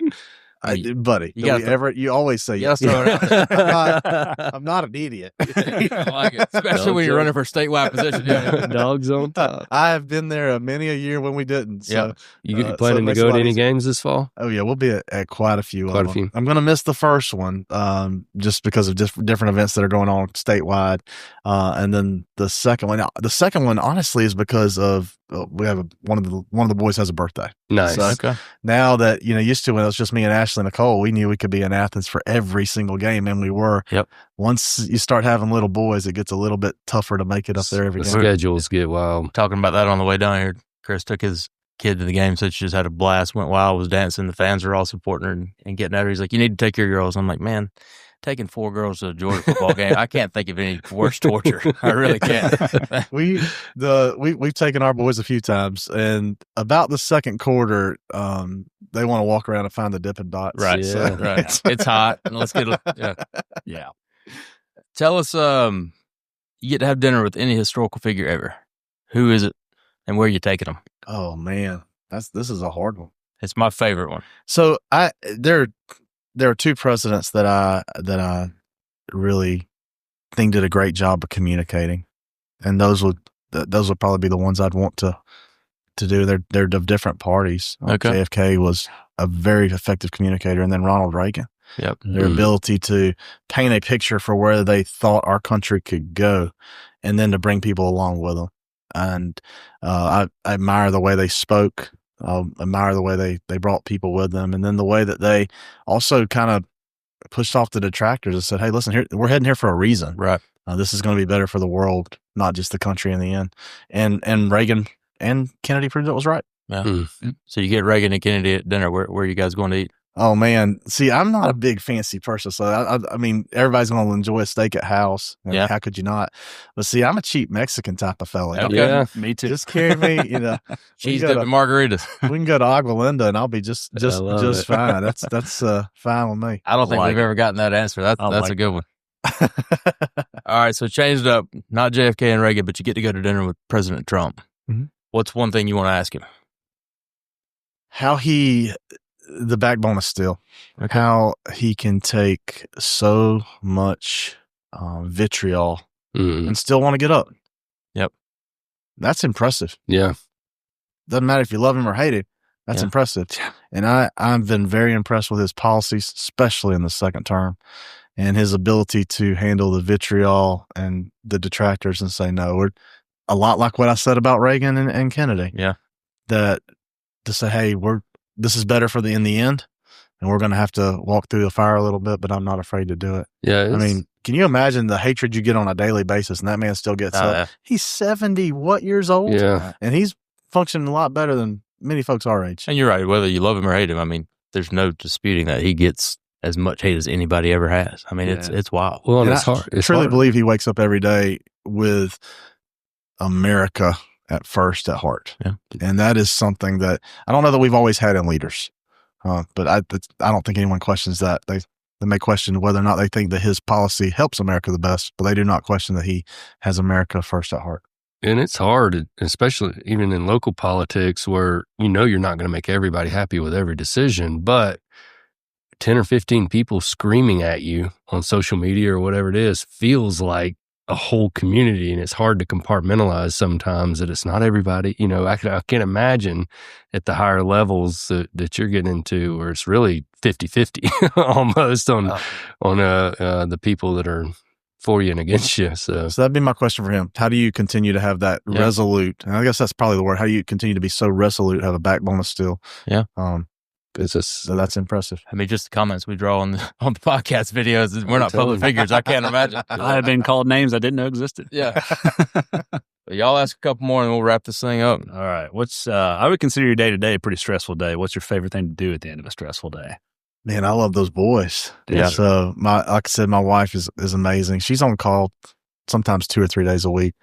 Buddy, you always say yes. I'm not an idiot. I like it, especially when you're running for statewide position. Yeah. Dogs on top. I have been there many a year when we didn't. So, you planning to go to any games this fall? Oh yeah, we'll be at quite a few. I'm going to miss the first one just because of different events that are going on statewide, and then the second one. The second one, honestly, is because of we have one of the boys has a birthday. Nice. So okay. Now that used to when it was just me and Ashley and Nicole, we knew we could be in Athens for every single game, and we were. Yep. Once you start having little boys, it gets a little bit tougher to make it up there every game. Schedules get wild. Talking about that on the way down here, Chris took his kid to the game, so she just had a blast, went wild, was dancing. The fans were all supporting her and getting at her. He's like, "You need to take your girls." I'm like, "Man, taking 4 girls to a Georgia football game, I can't think of any worse torture. I really can't." We've taken our boys a few times, and about the second quarter, they want to walk around and find the Dippin' Dots. Right, So, right. It's hot. Let's get yeah. Tell us, you get to have dinner with any historical figure ever. Who is it, and where are you taking them? Oh man, this is a hard one. It's my favorite one. So there are 2 presidents that I really think did a great job of communicating, and those would probably be the ones I'd want to do. They're of different parties. Okay. JFK was a very effective communicator, and then Ronald Reagan. Yep. Their ability to paint a picture for where they thought our country could go, and then to bring people along with them. And I admire the way they spoke. I admire the way they brought people with them, and then the way that they also kind of pushed off the detractors and said, "Hey, listen, here we're heading here for a reason. Right. This is going to be better for the world, not just the country in the end." And Reagan and Kennedy proved it was right. Yeah. So you get Reagan and Kennedy at dinner. Where are you guys going to eat? Oh man, see, I'm not a big fancy person, so I mean, everybody's going to enjoy a steak at house. Yeah. How could you not? But see, I'm a cheap Mexican type of fella. Okay. Yeah, Me too. Just carry me, Cheese dipped margaritas. We can go to Agua Linda, and I'll be just fine. That's fine with me. I don't think we've ever gotten that answer. That's a good one. All right, so changed up. Not JFK and Reagan, but you get to go to dinner with President Trump. Mhm. What's one thing you want to ask him? How the backbone of steel. Okay. How he can take so much vitriol and still want to get up. Yep. That's impressive. Yeah. Doesn't matter if you love him or hate him. That's impressive. And I've been very impressed with his policies, especially in the second term, and his ability to handle the vitriol and the detractors and say, no, we're a lot like what I said about Reagan and Kennedy. Yeah. That to say, hey, this is better in the end, and we're going to have to walk through the fire a little bit, but I'm not afraid to do it. Yeah. I mean, can you imagine the hatred you get on a daily basis, and that man still gets up? Yeah. He's 70 years old? Yeah. And he's functioning a lot better than many folks our age. And you're right. Whether you love him or hate him, I mean, there's no disputing that he gets as much hate as anybody ever has. I mean, it's wild. Well, and and it's hard. I truly believe he wakes up every day with America at first at heart. Yeah. And that is something that I don't know that we've always had in leaders. But I don't think anyone questions that. They may question whether or not they think that his policy helps America the best, but they do not question that he has America first at heart. And it's hard, especially even in local politics where you're not going to make everybody happy with every decision, but 10 or 15 people screaming at you on social media or whatever it is feels like a whole community, and it's hard to compartmentalize sometimes that it's not everybody. I can't imagine at the higher levels that you're getting into where it's really 50-50 almost on the people that are for you and against you. So that'd be my question for him. How do you continue to have that resolute? And I guess that's probably the word. How do you continue to be so resolute, have a backbone of steel? Yeah. So that's impressive. I mean, just the comments we draw on the podcast videos. We're not public figures. I can't imagine. I have been called names I didn't know existed. Yeah. But y'all ask a couple more and we'll wrap this thing up. All right. I would consider your day-to-day a pretty stressful day. What's your favorite thing to do at the end of a stressful day? Man, I love those boys. Yeah. So like I said, my wife is amazing. She's on call sometimes 2 or 3 days a week.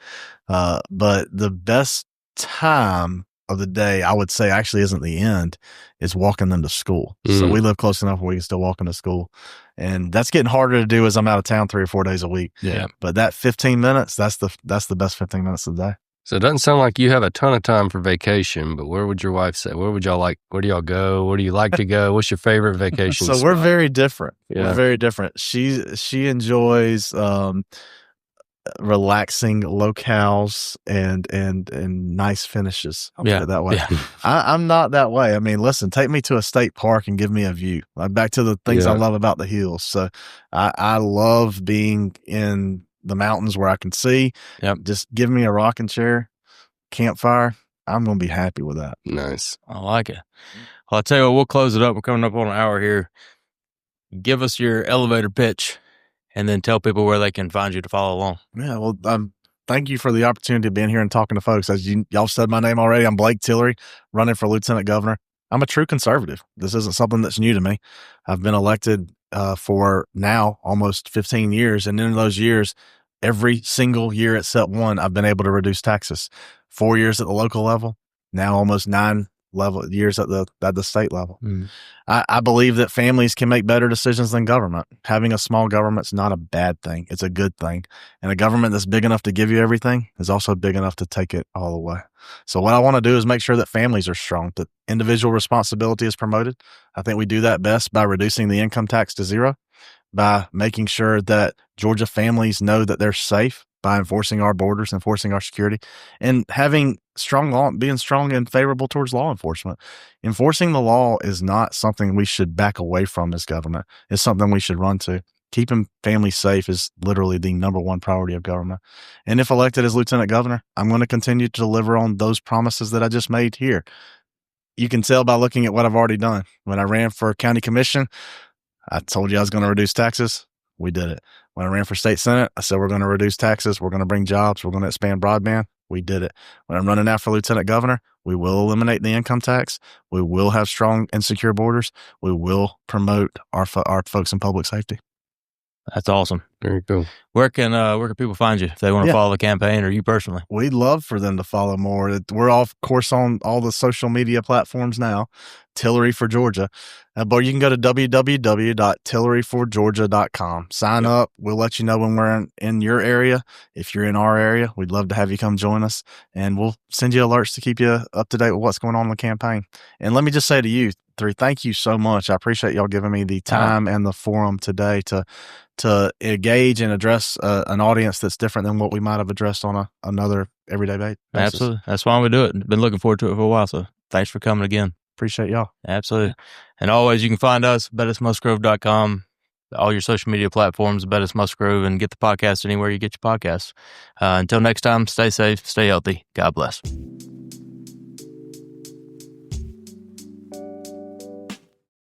But the best time of the day, I would say, actually isn't the end, is walking them to school. So we live close enough where we can still walk them to school. And that's getting harder to do as I'm out of town 3 or 4 days a week. Yeah. But that 15 minutes, that's the best 15 minutes of the day. So it doesn't sound like you have a ton of time for vacation, but where would your wife say? Where would y'all like? Where do y'all go? Where do you like to go? What's your favorite vacation So spot? we're very different. Yeah. We're very different. She enjoys relaxing locales and nice finishes. I'll put it that way. Yeah. I'm not that way. I mean, listen, take me to a state park and give me a view. Like back to the things I love about the hills. So I love being in the mountains where I can see. Yep. Just give me a rocking chair, campfire. I'm going to be happy with that. Nice. I like it. Well, I'll tell you what, we'll close it up. We're coming up on an hour here. Give us your elevator pitch and then tell people where they can find you to follow along. Yeah, well, thank you for the opportunity of being here and talking to folks. As y'all said my name already, I'm Blake Tillery, running for lieutenant governor. I'm a true conservative. This isn't something that's new to me. I've been elected for now almost 15 years. And in those years, every single year except one, I've been able to reduce taxes. 4 years at the local level, now almost 9 years at the state level. I believe that families can make better decisions than government. Having a small government's not a bad thing. It's a good thing. And a government that's big enough to give you everything is also big enough to take it all away. So what I want to do is make sure that families are strong, that individual responsibility is promoted. I think we do that best by reducing the income tax to zero, by making sure that Georgia families know that they're safe, by enforcing our borders, enforcing our security, and having strong law, being strong and favorable towards law enforcement. Enforcing the law is not something we should back away from as government. It's something we should run to. Keeping families safe is literally the number one priority of government. And if elected as lieutenant governor, I'm going to continue to deliver on those promises that I just made here. You can tell by looking at what I've already done. When I ran for county commission, I told you I was going to reduce taxes. We did it. When I ran for state senate, I said we're going to reduce taxes. We're going to bring jobs. We're going to expand broadband. We did it. When I'm running now for lieutenant governor, we will eliminate the income tax. We will have strong and secure borders. We will promote our folks in public safety. That's awesome. Very cool. Where can people find you if they want to follow the campaign or you personally? We'd love for them to follow more. We're of course on all the social media platforms now. Tillery for Georgia. But you can go to www.tilleryforgeorgia.com. Sign up. We'll let you know when we're in your area. If you're in our area, we'd love to have you come join us. And we'll send you alerts to keep you up to date with what's going on in the campaign. And let me just say to you three, thank you so much. I appreciate y'all giving me the time and the forum today to engage and address an audience that's different than what we might have addressed on another everyday basis. Absolutely. That's why we do it. Been looking forward to it for a while. So thanks for coming again. Appreciate y'all. Absolutely. And always, you can find us, bettismusgrove.com, all your social media platforms, Bettis Musgrove, and get the podcast anywhere you get your podcasts. Until next time, stay safe, stay healthy. God bless.